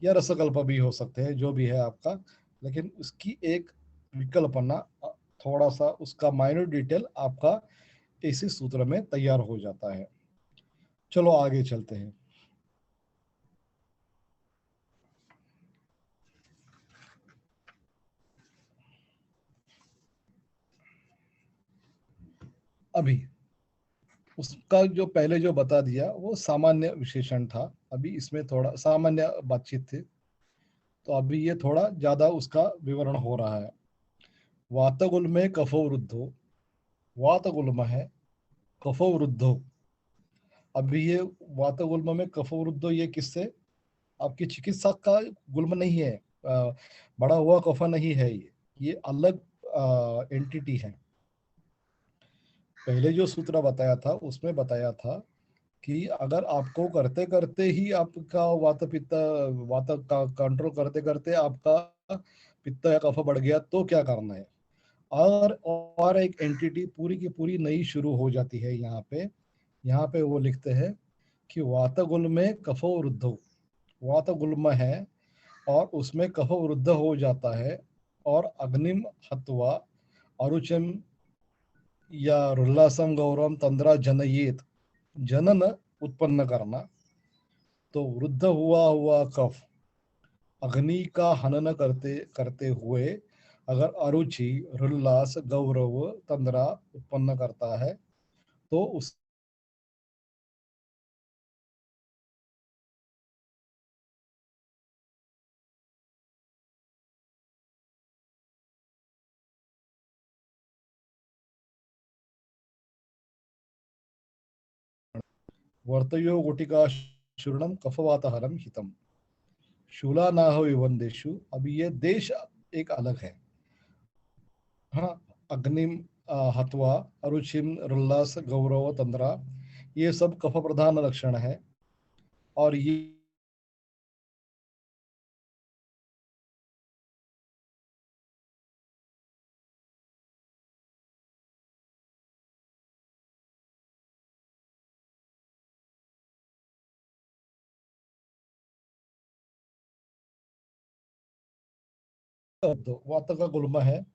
या रसकल्प भी हो सकते हैं, जो भी है आपका। लेकिन उसकी एक विकल्पना, थोड़ा सा उसका माइन्यूट डिटेल आपका इसी सूत्र में तैयार हो जाता है। चलो आगे चलते हैं। अभी उसका जो पहले जो बता दिया वो सामान्य विशेषण था, अभी इसमें थोड़ा सामान्य बातचीत थी, तो अभी ये थोड़ा ज्यादा उसका विवरण हो रहा है। वातगुल में कफो वृद्धो, वातगुल्म है कफो वृद्धो। अभी ये वातगुल्म में कफो वृद्धो, ये किससे, आपकी चिकित्सा का गुल्म नहीं है, बड़ा हुआ कफा नहीं है, ये अलग एंटिटी है। पहले जो सूत्र बताया था उसमें बताया था कि अगर आपको करते करते ही आपका वात पित्त, वात का कंट्रोल करते करते आपका पित्त या कफ बढ़ गया तो क्या करना है। और एक एंटिटी पूरी की पूरी नई शुरू हो जाती है यहाँ पे वो लिखते हैं कि वातगुल में कफो वृद्धो, वातगुल्म है और उसमें कफ वृद्ध हो जाता है, और अग्निम हत्वा अरुचम या रुल्लासम गौरवम तंद्रा जनयेत, जनन उत्पन्न करना। तो वृद्ध हुआ हुआ कफ अग्नि का हनन करते करते हुए अगर अरुचि, रुल्लास, गौरव, तंद्रा उत्पन्न करता है तो उस वर्तयो गुटिका शूर्णम कफवातहरम हितम, शूला नाह विबंदेशु। अभी ये देश एक अलग है। हाँ, अग्निम, हत्वा, अरुचिम, रुल्लास, गौरव, तंद्रा, ये सब कफ प्रधान लक्षण है। और ये वात का गुल्म है,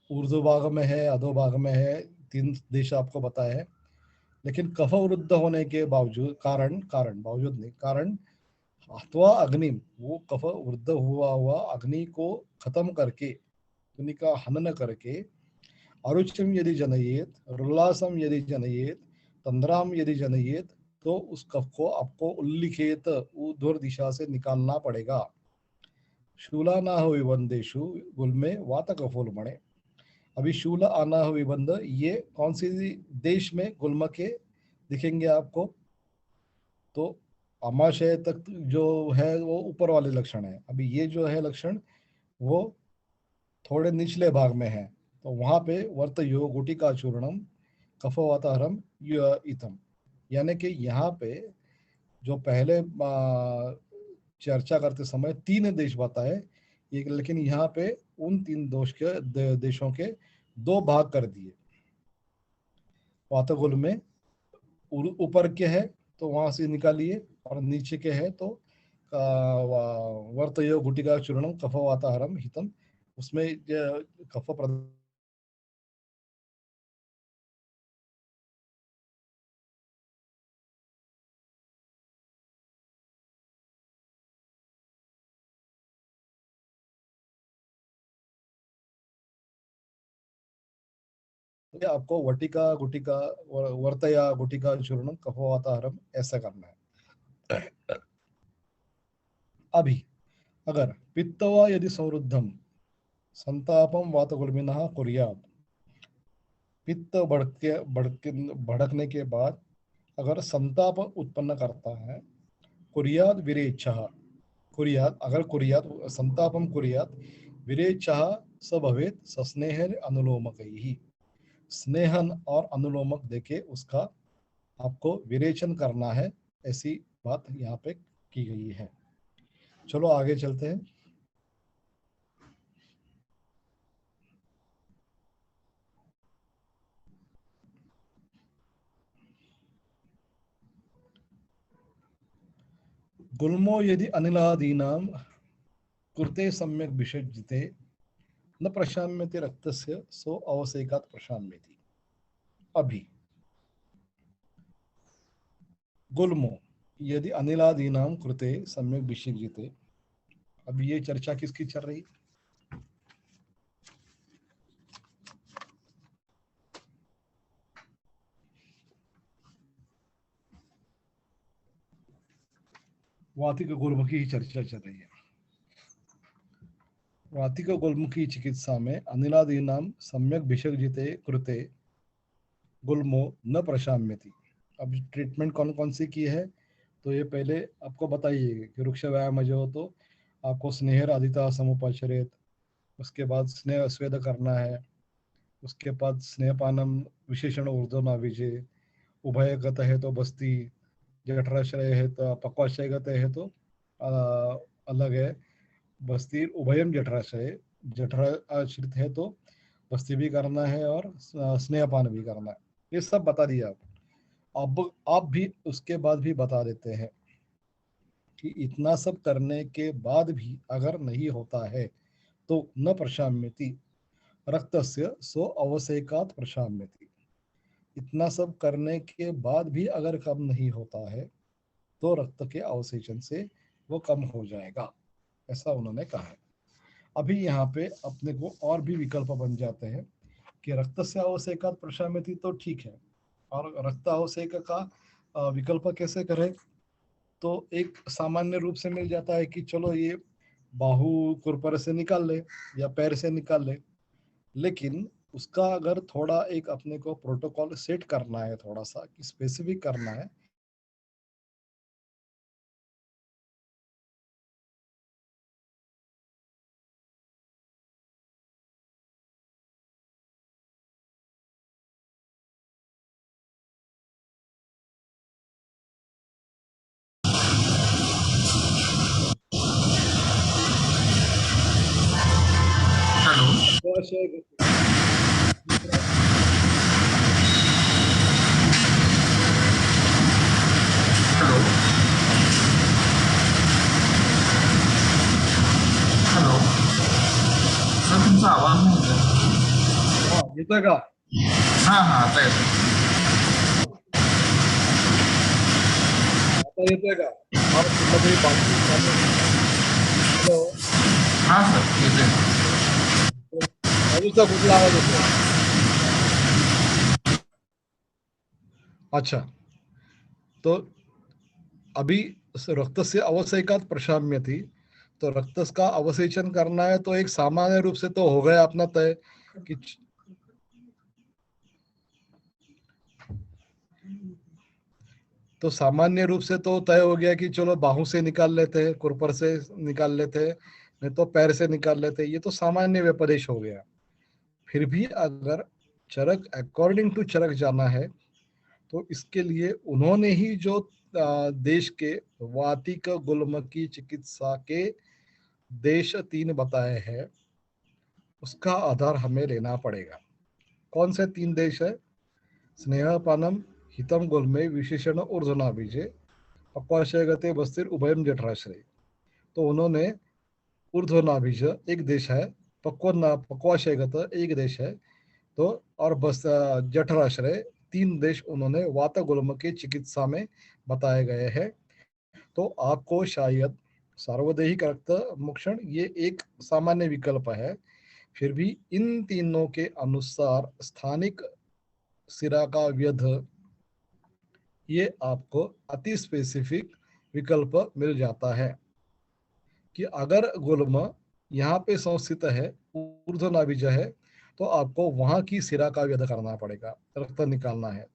ऊर्ध्व भाग में है, अधो भाग में है, तीन देश आपको बताया है। लेकिन कफ वृद्ध होने के बावजूद, कारण कारण बावजूद नहीं, कारण अथवा अग्नि, वो कफ वृद्ध हुआ हुआ अग्नि को खत्म करके, अग्नि का हनन करके, अरुचिम यदि जनयेत, रुल्लासम यदि जनयेत, तंद्राम यदि जनयेत, तो उस कफ को आपको उल्लिखित ऊर्ध्व दिशा से निकालना पड़ेगा। शूला ना हो विबंदेशु, गुल में वात कफोल मणे। अभी शूल आना हो विबंध, ये कौन सी देश में गुल्म के दिखेंगे आपको, तो अमाशय तक जो है वो ऊपर वाले लक्षण है। अभी ये जो है लक्षण वो थोड़े निचले भाग में है, तो वहां पे वर्त यो गुटिका चूर्णम कफवातारम इतम। यानी कि यहाँ पे जो पहले चर्चा करते समय तीन देश बताए, ये लेकिन यहाँ पे उन तीन देशों के दो भाग कर दिए। वातगुल में ऊपर के है तो वहां से निकालिए, और नीचे के है तो वर्तयो गुटिका चूर्णम कफ वाताहरम हितम, उसमें कफ आपको वटिका गुटिका, वर्तया गुटिका चूर्णम कफ वाताहरम ऐसा करना है। अभी अगर पित्तवा यदि संवृद्धम संतापम वातगुल्मिनः कुर्यात्, पित्त भड़कने के बाद अगर संताप उत्पन्न करता है, कुर्याद विरेचः, कुर्याद अगर कुर्याद संतापम कुर्याद विरेचः स भवेत् सस्नेह अनुलोमकैः, स्नेहन और अनुलोमक देके उसका आपको विरेचन करना है, ऐसी बात यहाँ पे की गई है। चलो आगे चलते हैं। गुल्मो यदि अनिलादीनां कृते सम्यक् विसर्जिते न प्रशाम्यते रक्तस्य सो अवसेकात् प्रशाम्यति। अभी गुल्मो यदि अनिलादीनां कृते सम्यक् विसर्जिते, अब ये चर्चा किसकी चल रही? वातिक गुल्म की ही चर्चा चल रही है। वातिक गुल्म की चिकित्सा में अनिलादीनां सम्यक विसर्जिते कृते गुल्मो न प्रशाम्यति। अब ट्रीटमेंट कौन कौन सी की है, तो ये पहले आपको बताइए कि वृक्ष व्यायाम जो हो तो आपको स्नेहर आदिता समुपचरित, उसके बाद स्नेह स्वेद करना है, उसके बाद स्नेहपानम विशेषण ऊर्ध्वनाभिजे, उभयगत है तो बस्ती, जठराश्रय है तो पक्वाशयगत है तो अलग है बस्ती, उभयम जठराश्रय, जठराश्रित है तो बस्ती भी करना है और स्नेहपान भी करना है। ये सब बता दिया अब आप भी उसके बाद भी बता देते हैं कि इतना सब करने के बाद भी अगर नहीं होता है तो न प्रशाम्यति रक्तस्य सो अवसेकात् प्रशाम्यति। इतना सब करने के बाद भी अगर कम नहीं होता है तो रक्त के अवशेषण से वो कम हो जाएगा, ऐसा उन्होंने कहा है। अभी यहाँ पे अपने को और भी विकल्प बन जाते हैं कि रक्त से अवसेकात् प्रशाम्यति तो ठीक है, और रक्त अवसेक का विकल्प कैसे करें, तो एक सामान्य रूप से मिल जाता है कि चलो ये बाहु कुरपर से निकाल ले या पैर से निकाल ले, लेकिन उसका अगर थोड़ा एक अपने को प्रोटोकॉल सेट करना है, थोड़ा सा स्पेसिफिक करना है, हेलो। हेलो। हेलो। सर तुमचा आवाज नाही येत. हाँ येतोय का? हाँ हाँ आता येतोय. आता येतोय का? और कुठला तरी बाकी चालू आहे. हॅलो, हाँ सर येतोय. बाजूचा कुठला आवाज येतोय? अच्छा, तो अभी रक्त से अवसेकात् प्रशाम्यति, तो रक्त का अवशेषण करना है तो एक सामान्य रूप से तो हो गया अपना तय कि तो सामान्य रूप से तो तय हो गया कि चलो बाहू से निकाल लेते हैं, कुरपर से निकाल लेते हैं, नहीं तो पैर से निकाल लेते हैं, ये तो सामान्य व्यपदेश हो गया। फिर भी अगर चरक अकॉर्डिंग टू चरक जाना है तो इसके लिए उन्होंने ही जो देश के वातिक गुल्म की चिकित्सा के देश 3 बताए हैं, उसका आधार हमें लेना पड़ेगा। कौन से 3 देश है? स्नेहपानम हितम गुल्मे विशेषण ऊर्ध्वनाभिजे पक्वाशयगते बस्तिर उभयम जठराश्रय। तो उन्होंने ऊर्ध्वनाभिज एक देश है, पक्वाशयगत एक देश है, तो और बस जठराश्रय 3 देश उन्होंने वात गुल्म की चिकित्सा में बताए गए हैं। तो आपको शायद सार्वदेहिक रक्त मोक्षण ये एक सामान्य विकल्प है, फिर भी इन तीनों के अनुसार स्थानिक सिरा का व्यध ये आपको अति स्पेसिफिक विकल्प मिल जाता है कि अगर गुल्म यहाँ पे संस्थित है, ऊर्ध्वनाभिज है, तो आपको वहां की सिरा का व्यध करना पड़ेगा, रक्त निकालना है।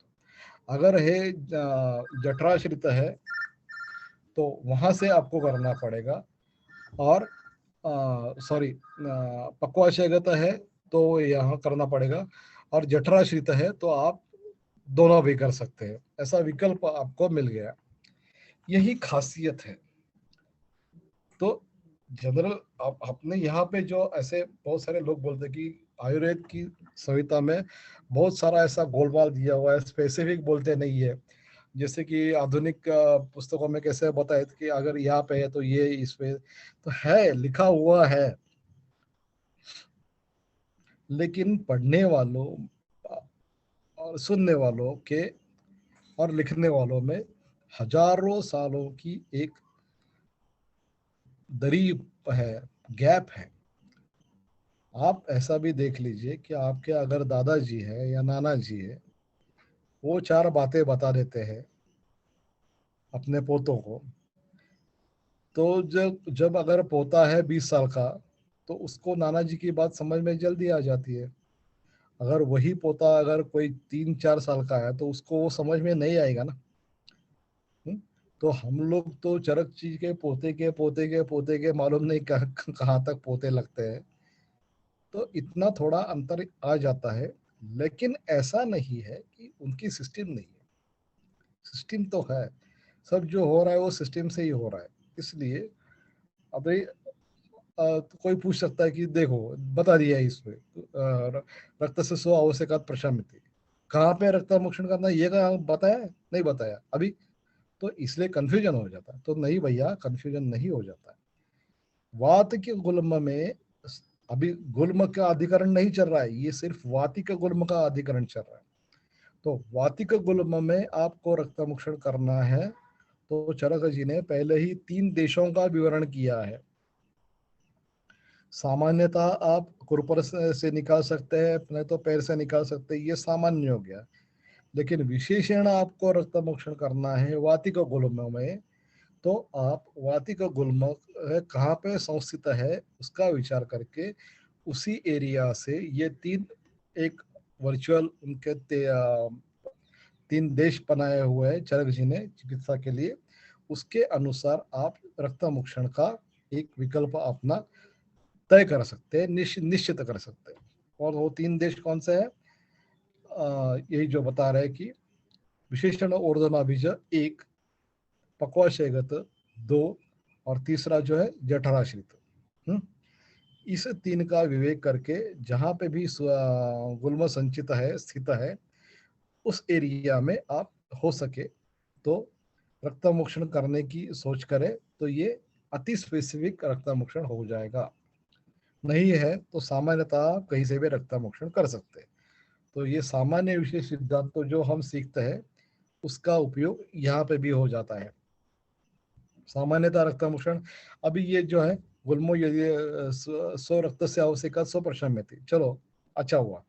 अगर है जठराश्रित है तो वहां से आपको करना पड़ेगा, और सॉरी पक्वाशयगत है तो यहाँ करना पड़ेगा, और जठराश्रित है तो आप दोनों भी कर सकते हैं, ऐसा विकल्प आपको मिल गया। यही खासियत है। तो जनरल अपने यहाँ पे जो ऐसे बहुत सारे लोग बोलते हैं कि आयुर्वेद की संहिता में बहुत सारा ऐसा गोलमाल दिया हुआ है, स्पेसिफिक बोलते नहीं है, जैसे कि आधुनिक पुस्तकों में कैसे बताए कि अगर यहाँ पे है तो ये इस पे तो है, लिखा हुआ है, लेकिन पढ़ने वालों और सुनने वालों के और लिखने वालों में हजारों सालों की एक दरी है, गैप है। आप ऐसा भी देख लीजिए कि आपके अगर दादाजी है या नाना जी है, वो चार बातें बता देते हैं अपने पोतों को, तो जब जब अगर पोता है 20 साल का, तो उसको नाना जी की बात समझ में जल्दी आ जाती है। अगर वही पोता अगर कोई 3-4 साल का है तो उसको वो समझ में नहीं आएगा ना। हम्म? तो हम लोग तो चरक चीज के पोते के पोते के पोते के मालूम नहीं कहाँ तक पोते लगते हैं। तो इतना थोड़ा अंतर आ जाता है, लेकिन ऐसा नहीं है कि उनकी सिस्टम नहीं है। सिस्टम तो है, सब जो हो रहा है वो सिस्टम से ही हो रहा है। इसलिए अभी तो कोई पूछ सकता है कि देखो, बता दिया है इसमें रक्त से स्व आवश्यकात प्रशामिति, कहाँ पे रक्त मोक्षण करना है, ये कहाँ बताया है? नहीं बताया अभी। तो इसलिए कंफ्यूजन हो जाता है। तो नहीं भैया, कंफ्यूजन नहीं हो जाता है। वात के गुल्म में अभी गुल्म का अधिकरण नहीं चल रहा है, ये सिर्फ वातिक गुल्म का अधिकरण चल रहा है। तो वातिक गुल्म में आपको रक्त मोक्षण करना है, तो चरक जी ने पहले ही 3 देशों का विवरण किया है। सामान्यतः आप कुरपर से निकाल सकते हैं, नहीं तो पैर से निकाल सकते हैं, ये सामान्य हो गया। लेकिन विशेषण आपको रक्त मोक्षण करना है वातिक गुल्म में, तो आप वातिक गुल्म कहाँ पे संस्थित है उसका विचार करके उसी एरिया से ये तीन, एक वर्चुअल उनके 3 देश बनाए हुए हैं चरक जी ने चिकित्सा के लिए, उसके अनुसार आप रक्त मोक्षण का एक विकल्प अपना तय कर सकते हैं, निश्चित कर सकते हैं। और वो 3 देश कौन से हैं? यही जो बता रहे हैं कि विशेषण ऊर्ध्वनाभिज 1, पक्वाशयगत 2, और तीसरा जो है जठराश्रित। हम्म? इस 3 का विवेक करके जहां पे भी गुल्म संचित है, स्थित है, उस एरिया में आप हो सके तो रक्त मोक्षण करने की सोच करें, तो ये अति स्पेसिफिक रक्त मोक्षण हो जाएगा। नहीं है तो सामान्यतः आप कहीं से भी रक्त मोक्षण कर सकते हैं। तो ये सामान्य विशेष सिद्धांत तो जो हम सीखते हैं उसका उपयोग यहाँ पे भी हो जाता है। सामान्यतः रक्त मोक्षण, अभी ये जो है गुल्मो, यदि 100 रक्त से आवश्यक 100% में थी, चलो अच्छा हुआ,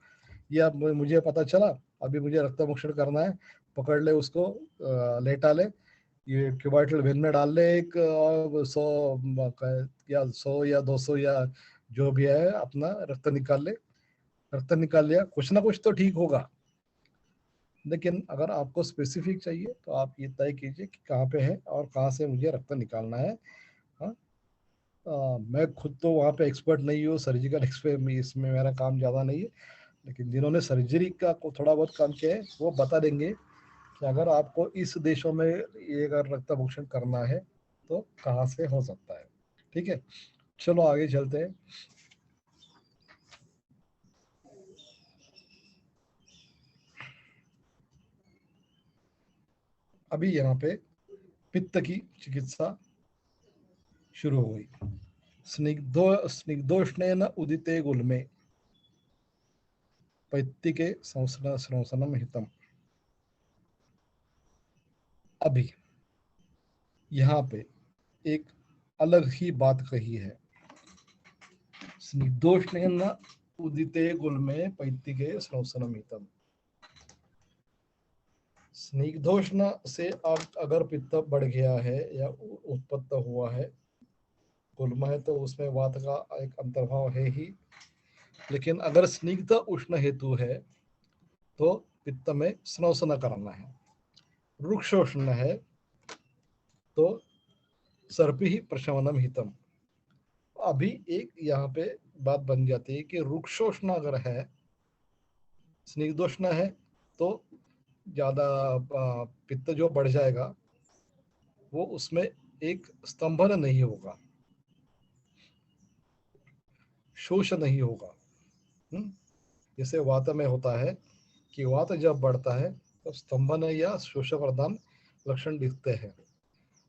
ये अब मुझे पता चला, अभी मुझे रक्त मोक्षण करना है, पकड़ ले उसको, लेटा ले, ये क्यूबाइटल वेन में डाल ले एक, 100 या 200 या जो भी है अपना रक्त निकाल ले। रक्त निकाल लिया, कुछ ना कुछ तो ठीक होगा। लेकिन अगर आपको स्पेसिफिक चाहिए तो आप ये तय कीजिए कि कहाँ पे है और कहाँ से मुझे रक्त निकालना है। हाँ, मैं खुद तो वहाँ पे एक्सपर्ट नहीं हूँ, सर्जिकल एक्सपर्ट, इसमें मेरा काम ज़्यादा नहीं है। लेकिन जिन्होंने सर्जरी का को थोड़ा बहुत काम किया है वो बता देंगे कि अगर आपको इस देशों में ये अगर रक्त भूषण करना है तो कहाँ से हो सकता है। ठीक है, चलो आगे चलते हैं। अभी यहाँ पे पित्त की चिकित्सा शुरू हो गई। स्निग्धोष्णेन उदिते गुल्मे पैत्तिके संसनम हितम। अभी यहाँ पे एक अलग ही बात कही है। स्निग्धोष्णेन उदिते गुल्मे पैत्तिके संसनम हितम। स्निग्धोष्ण से आप अगर पित्त बढ़ गया है या उत्पत्त हुआ है, गुल्म है तो उसमें वात का एक अंतर्भाव है ही। लेकिन अगर स्निग्ध उष्ण हेतु है तो पित्त में स्नवसन करना है। रुक्षोष्ण है तो सर्पि ही प्रशमनम हितम। अभी एक यहाँ पे बात बन जाती है कि रुक्षोष्ण अगर है, स्निग्धोष्ण है, तो ज्यादा पित्त जो बढ़ जाएगा वो उसमें एक स्तंभन नहीं होगा, शोष नहीं होगा। जैसे वात में होता है कि वात जब बढ़ता है तो स्तंभन या शोष प्रदान लक्षण दिखते हैं।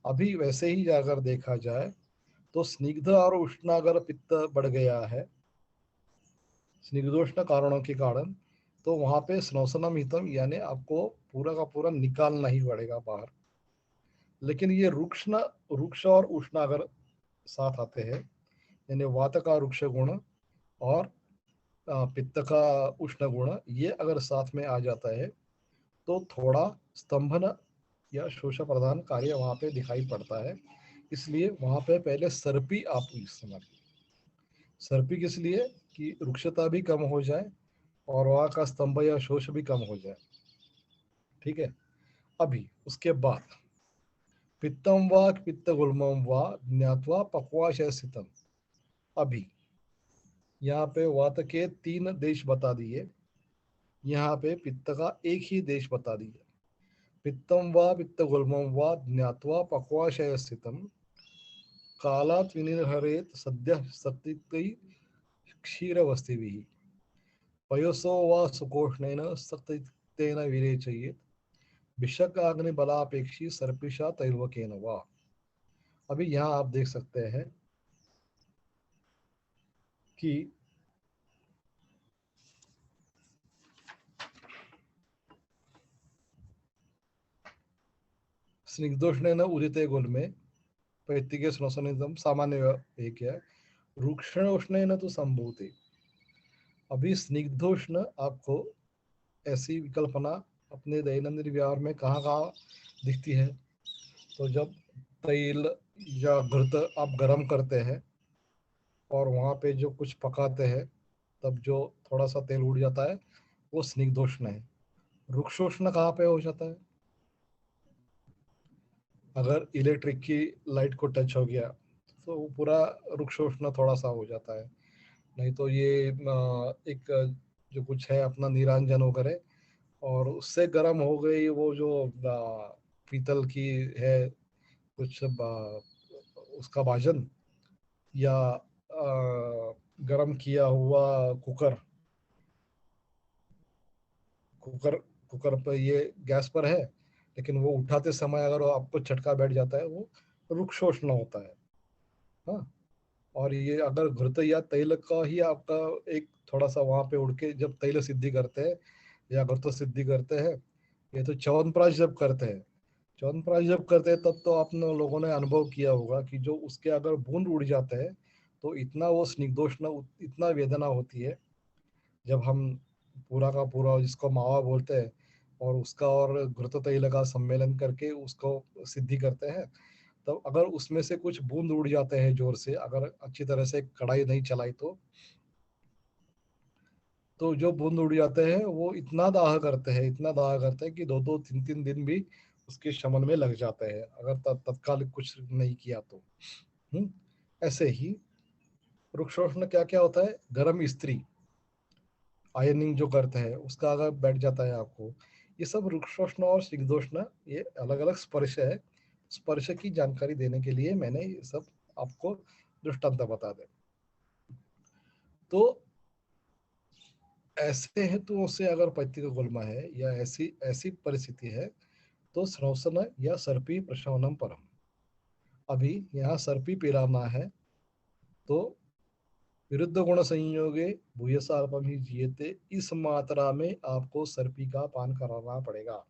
अभी वैसे ही अगर देखा जाए तो स्निग्ध और उष्ण अगर पित्त बढ़ गया है स्निग्धोष्ण कारणों के कारण, तो वहां पे स्नोसनम हितम यानी आपको पूरा का पूरा निकालना ही पड़ेगा बाहर। लेकिन ये रुक्ष और उष्ण अगर साथ आते हैं, यानी वात का रुक्ष गुण और पित्त का उष्ण गुण ये अगर साथ में आ जाता है, तो थोड़ा स्तंभन या शोष प्रदान कार्य वहां पे दिखाई पड़ता है। इसलिए वहां पे पहले सर्पी आप इस्तेमाल कीजिए। सर्पी किस लिए? कि रुक्षता भी कम हो जाए और वहां का स्तंभ या शोष भी कम हो जाए। ठीक है। अभी उसके बाद पित्तम व पित्त गुल्मम व ज्ञात्वा पक्वाशय स्थितम। अभी यहाँ पे वात के 3 देश बता दिए, यहाँ पे पित्त का एक ही देश बता दिया। पित्तम व पित्त गुल्मम व ज्ञात्वा पक्वाशय स्थितम कालात् विनिर्हरेत सद्य सत्तिकै क्षीरवस्तिभिः पयोसो व सुकोष्णेन सत्तितेन विरेचयेत विषकाग्नि बलापेक्षी सर्पिषा तैर्वकेन वा। अभी यहाँ आप देख सकते हैं कि स्निग्धोष्णेन उदिते गुल्मे पैत्तिके स्नोसनितम सामान्य एक है, रुक्षणोष्णेन तो संभूते। अभी स्निग्धोष्ण आपको ऐसी विकल्पना अपने दैनंदिन व्यवहार में कहाँ कहाँ दिखती है? तो जब तेल या घृत आप गर्म करते हैं और वहाँ पे जो कुछ पकाते हैं, तब जो थोड़ा सा तेल उड़ जाता है, वो स्निग्धोष्ण है। रुक्षोष्ण कहाँ पे हो जाता है? अगर इलेक्ट्रिक की लाइट को टच हो गया तो वो पूरा रुक्षोष्ण थोड़ा सा हो जाता है। नहीं तो ये एक जो कुछ है अपना निरांजन वगैरह, और उससे गर्म हो गई वो जो पीतल की है कुछ उसका भाजन, या गर्म किया हुआ कुकर कुकर कुकर पर ये गैस पर है, लेकिन वो उठाते समय अगर वो आपको झटका बैठ जाता है, वो रुक्षोष्ण होता है। हाँ। और ये अगर घृत या तैल का ही आपका एक थोड़ा सा वहां पे उड़ के जब तैल सिद्धि करते हैं या घृत सिद्धि करते हैं, ये तो च्यवनप्राश जब करते हैं, च्यवनप्राश जब करते हैं तब तो आप लोगों ने अनुभव किया होगा कि जो उसके अगर बूंद उड़ जाते हैं तो इतना वो स्निग्धोष्ण, इतना वेदना होती है। जब हम पूरा का पूरा जिसको मावा बोलते हैं और उसका और घृत तैल का सम्मेलन करके उसको सिद्धि करते हैं, तब अगर उसमें से कुछ बूंद उड़ जाते हैं जोर से, अगर अच्छी तरह से कढ़ाई नहीं चलाई तो जो बूंद उड़ जाते हैं वो इतना दाह करते हैं, इतना दाह करते हैं कि 2-2 3-3 दिन भी उसके शमन में लग जाते हैं, अगर तत्काल कुछ नहीं किया तो। हम्म। ऐसे ही रुक्षोष्ण क्या क्या होता है? गर्म स्त्री आयनिंग जो करते हैं उसका अगर बैठ जाता है आपको, ये सब रुक्षोष्ण और शीतोष्ण ये अलग अलग स्पर्श है। स्पर्श की जानकारी देने के लिए मैंने ये सब आपको दृष्टांत बता दे। तो ऐसे हेतुओं से अगर पत्ती का गुल्मा है या ऐसी ऐसी परिस्थिति है, तो स्रवसन या सर्पी प्रशमनम परम। अभी यहाँ सर्पी पिराना है, तो विरुद्ध गुण संयोगे भूयसा अल्पम ही जियते, इस मात्रा में आपको सर्पी का पान कराना पड़ेगा।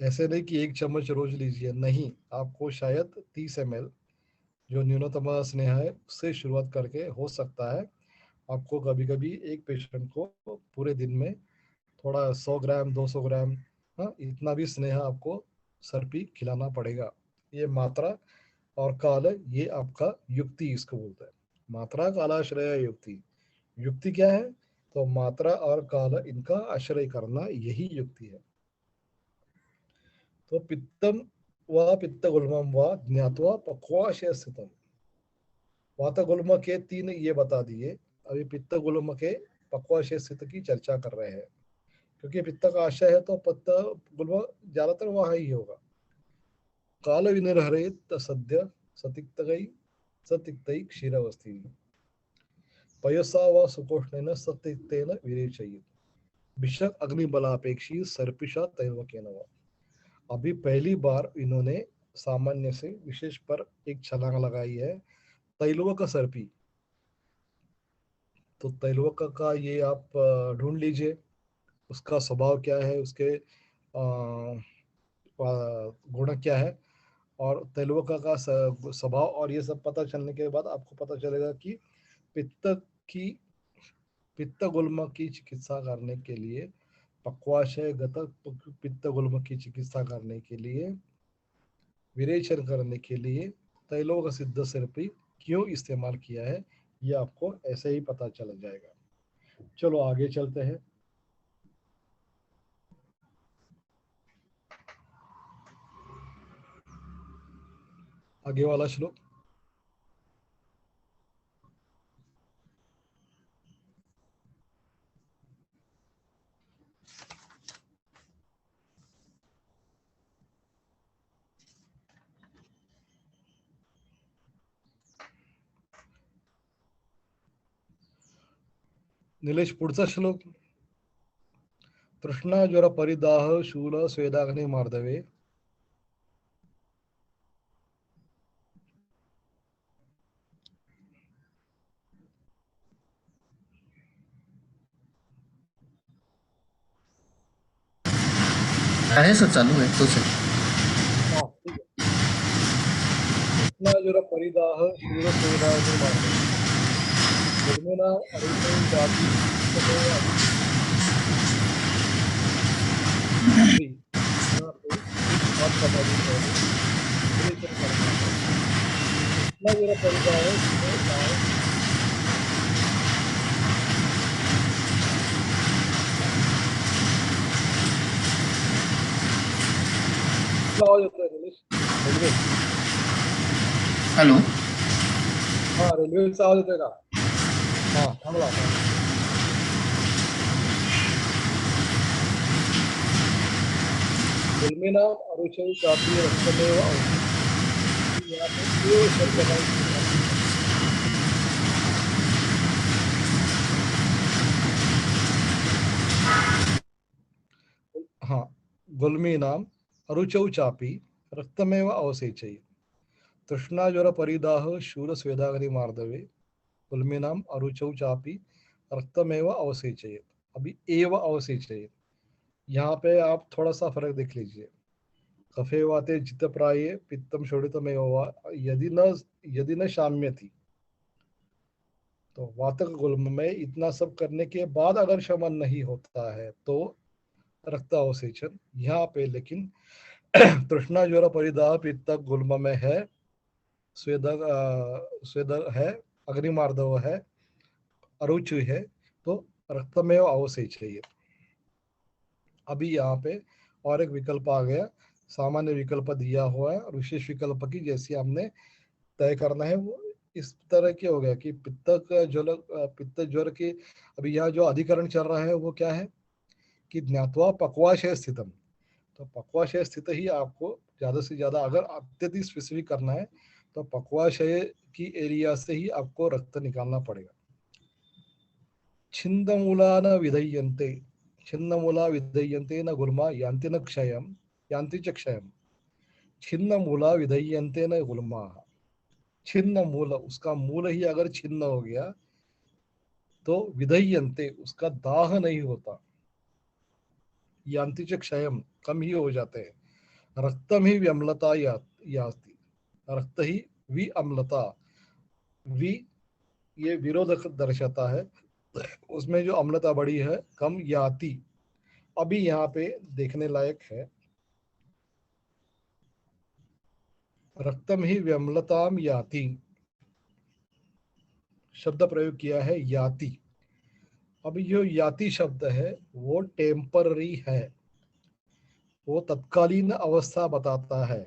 ऐसे नहीं कि 1 चम्मच रोज लीजिए, नहीं, आपको शायद 30 ml जो न्यूनतम स्नेह है उससे शुरुआत करके हो सकता है आपको कभी कभी एक पेशेंट को पूरे दिन में थोड़ा 100 ग्राम 200 ग्राम, हाँ, इतना भी स्नेह आपको सर्पी खिलाना पड़ेगा। ये मात्रा और काल ये आपका युक्ति इसको बोलता है। मात्रा कालाश्रय युक्ति। युक्ति क्या है? तो मात्रा और काल इनका आश्रय करना यही युक्ति है। तो पित्तम व पित्त गुल्मम व ज्ञात्वा पक्वाशय स्थितम। वात गुल्म के 3 ये बता दिए। अभी पित्त गुल्म के पक्वाशय स्थित की चर्चा कर रहे हैं, क्योंकि पित्त का आशय है तो पित्त गुल्म ज्यादातर वहां ही होगा। काल विनिर्हरेत सद्य सतिक्तगई सतिक्तई क्षीरवस्थी पयसा व सुकोष्णेन सतिक्तेन विरेचयेत् विषक अग्निबलापेक्षी सर्पिषा तैर्वकेन वा। अभी पहली बार इन्होंने सामान्य से विशेष पर एक छलांग लगाई है। तैलवक सर्पी, तो तैलवक का ये आप ढूंढ लीजिए, उसका स्वभाव क्या है, उसके गुण क्या है, और तैलवक का स्वभाव, और ये सब पता चलने के बाद आपको पता चलेगा कि पित्त की पित्त गुल्म की चिकित्सा करने के लिए, पक्वाशय गत पित्त गुल्म की चिकित्सा करने के लिए, विरेचन करने के लिए तैलोक सिद्ध सिरपी क्यों इस्तेमाल किया है, ये आपको ऐसे ही पता चल जाएगा। चलो आगे चलते हैं। आगे वाला श्लोक। निलेश, पुढचा श्लोक। तृष्णा ज्वर परिदाह शूल स्वेदाग्नि मार्दवे। आहे सर, चालू आहे तोच आहे. हाँ ठीक है। तृष्णा ज्वर परिदाह शूल स्वेदाग्नि मार्दवे, गुल्मिना अरुषं चापि तमेव अभी यहाँ पे एक बात बता दी पहले, विरेचन करना है। तृष्णा ज्वर परिदाह शूल दाह, आवाज होता है निलेश? Railway, hello. हाँ रेल्वेचा आवाज येतोय का? हाँ थांबला. गुल्मिना अरुषौ चापि रक्तमेव औषधि, यहाँ पे एव शब्द का इस्तेमाल किया है। हाँ, गुल्मीनाम अरुचौ चापि रक्तमेव अवसेचय, तृष्णा ज्वर परिदाह शूल स्वेदाग्नि मार्दवे, गुल्मीनाम अरुचौ चापि रक्तमेव अवसेचय। अभी एव अवसेचय, यहाँ पे आप थोड़ा सा फर्क देख लीजिए। कफे वाते जित प्राये पित्तम शोणितमेव वा, यदि न शाम्य थी, तो वातक गुल्म में इतना सब करने के बाद अगर शमन नहीं होता है तो रक्त अवसेचन। यहाँ पे लेकिन तृष्णा ज्वर परिदाह पित्त गुल्म में है, स्वेद स्वेद है, अग्निमार्दव है, अरुचि है, तो रक्तमेव अवसेचय। अभी यहाँ पे और एक विकल्प आ गया, सामान्य विकल्प दिया हुआ है और विशेष विकल्प की जैसे हमने तय करना है वो इस तरह के हो गया कि पित्त ज्वर की। अभी यहाँ जो अधिकरण चल रहा है वो क्या है कि ज्ञातवा पक्वाशय स्थितम, तो पक्वाशय स्थित ही आपको ज्यादा से ज्यादा अगर अत्यधिक स्पेसिफिक करना है तो पक्वाशय की एरिया से ही आपको रक्त निकालना पड़ेगा। छिंदमूला न विधयन्ते, छिन्नमूला विधयन्ते न गुल्मा यान्ति न क्षयम, यान्ति च क्षयम, छिन्नमूला विधयन्ते न गुल्मा। छिन्न मूल, उसका मूल ही अगर छिन्न हो गया तो विधयन्ते, उसका दाह नहीं होता, यान्ति च क्षयम, कम ही हो जाते हैं, रक्तम ही व्यम्लता यास्ति, रक्त ही वि अम्लता, वि ये विरोधक दर्शाता है, उसमें जो अम्लता बड़ी है कम याति। अभी यहाँ पे देखने लायक है, रक्तम ही व्यम्लताम याति, शब्द प्रयोग किया है याति। अभी जो याति शब्द है वो टेम्पररी है, वो तत्कालीन अवस्था बताता है।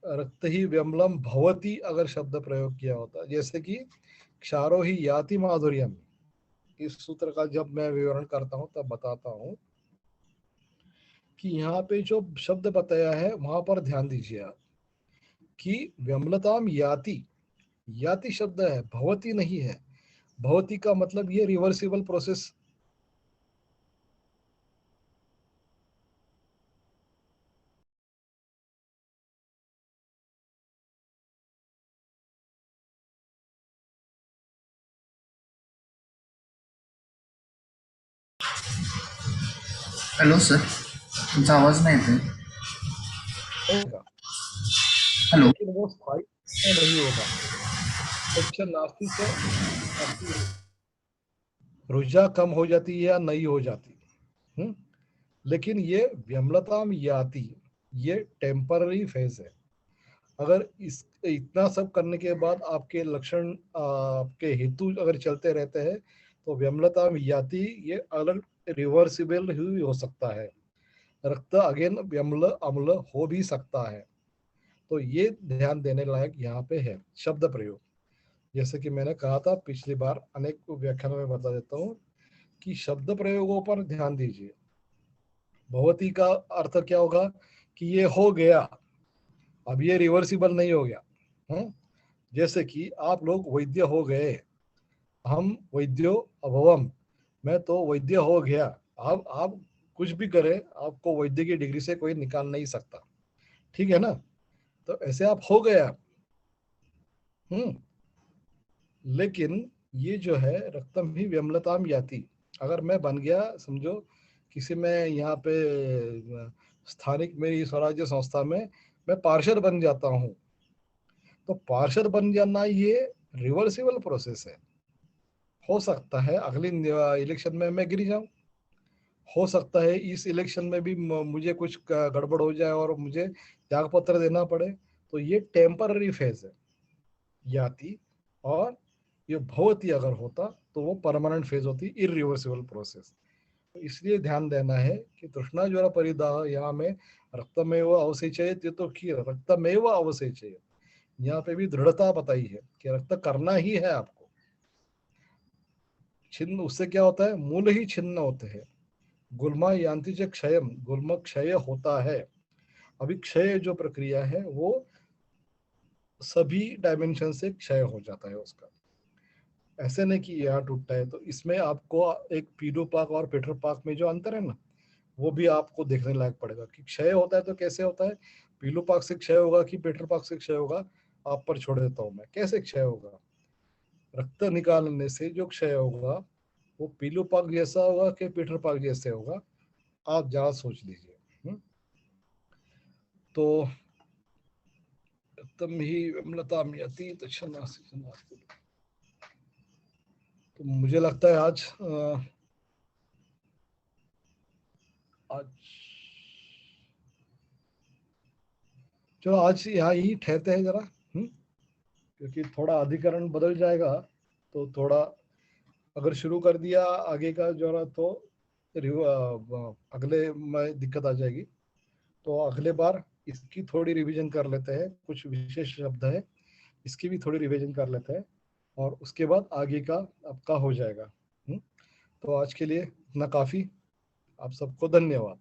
रक्त ही व्यम्लम भवती अगर शब्द प्रयोग किया होता, जैसे कि क्षारो ही याति माधुर्यम, इस सूत्र का जब मैं विवरण करता हूं तब बताता हूं कि यहाँ पे जो शब्द बताया है वहां पर ध्यान दीजिए आप कि व्यम्लताम याति, याति शब्द है, भवती नहीं है। भवती का मतलब ये रिवर्सिबल प्रोसेस, हॅलो सर, तुमचा आवाज नाही येते. होगा, हॅलो. लेकिन वो स्थायी नहीं होगा। टेंशन नास्ती से आपकी रुझा कम हो जाती है या नहीं हो जाती। हम्म? लेकिन ये विम्लता में याति, ये टेम्पररी फेज है। अगर इस इतना सब करने के बाद आपके लक्षण आपके हेतु अगर चलते रहते हैं तो विम्लता में याति, ये अलग रिवर्सिबल ही हो सकता है। रक्त अगेन व्यम्ल अम्ल हो भी सकता है। तो ये ध्यान देने लायक यहाँ पे है शब्द प्रयोग। जैसे कि मैंने कहा था पिछली बार, अनेक व्याख्यानों में बता देता हूँ कि शब्द प्रयोगों पर ध्यान दीजिए। भगवती का अर्थ क्या होगा कि ये हो गया, अब ये रिवर्सिबल नहीं हो गया। जैसे कि आप लोग वैद्य हो गए, हम वैद्यो अभवम, मैं तो वैद्य हो गया। अब आप कुछ भी करें, आपको वैद्य की डिग्री से कोई निकाल नहीं सकता, ठीक है ना। तो ऐसे आप हो गया। हम्म लेकिन ये जो है रक्तम ही व्यम्लताम याति, अगर मैं बन गया समझो किसी में यहाँ पे स्थानिक मेरी स्वराज्य संस्था में मैं पार्षद बन जाता हूँ, तो पार्षद बन जाना ये रिवर्सिबल प्रोसेस है। हो सकता है अगली इलेक्शन में मैं गिर जाऊं, हो सकता है इस इलेक्शन में भी मुझे कुछ गड़बड़ हो जाए और मुझे त्याग पत्र देना पड़े। तो ये टेम्पररी फेज है याति, और ये भवती अगर होता तो वो परमानेंट फेज होती, इरिवर्सिबल प्रोसेस। तो इसलिए ध्यान देना है कि तृष्णा ज्वर परिदाह यहाँ में रक्तमेव अवसेचयत, ये तो कि रक्तमेव अवसेचयत, यहाँ पे भी दृढ़ता बताई है कि रक्त करना ही है आपको। छिन्न उससे क्या होता है, मूल ही छिन्न होते हैं। गुल्मा यांति च क्षयम, गुल्म क्षय होता है। अभी क्षय जो प्रक्रिया है वो सभी डायमेंशन से क्षय हो जाता है उसका। ऐसे नहीं कि यहाँ टूटता है। तो इसमें आपको एक पीडोपाक और पेट्रोपाक में जो अंतर है ना, वो भी आपको देखने लायक पड़ेगा कि क्षय होता है तो कैसे होता है। पीलूपाक से क्षय होगा कि पेट्रोपाक से क्षय होगा, आप पर छोड़ देता हूँ मैं। कैसे क्षय होगा, रक्त निकालने से जो क्षय होगा वो पीलूपाक जैसा होगा कि पेट्रोपाक जैसे होगा, आप जरा सोच लीजिए। तो तम ही विमलता में अतीत शनास्ति। तो मुझे लगता है आज चलो आज यहाँ ही ठहरते हैं जरा। क्योंकि थोड़ा अधिकरण बदल जाएगा, तो थोड़ा अगर शुरू कर दिया आगे का जो है तो अगले में दिक्कत आ जाएगी। तो अगले बार इसकी थोड़ी रिवीजन कर लेते हैं, कुछ विशेष शब्द है इसकी भी थोड़ी रिवीजन कर लेते हैं, और उसके बाद आगे का आपका हो जाएगा। तो आज के लिए इतना काफ़ी। आप सबको धन्यवाद।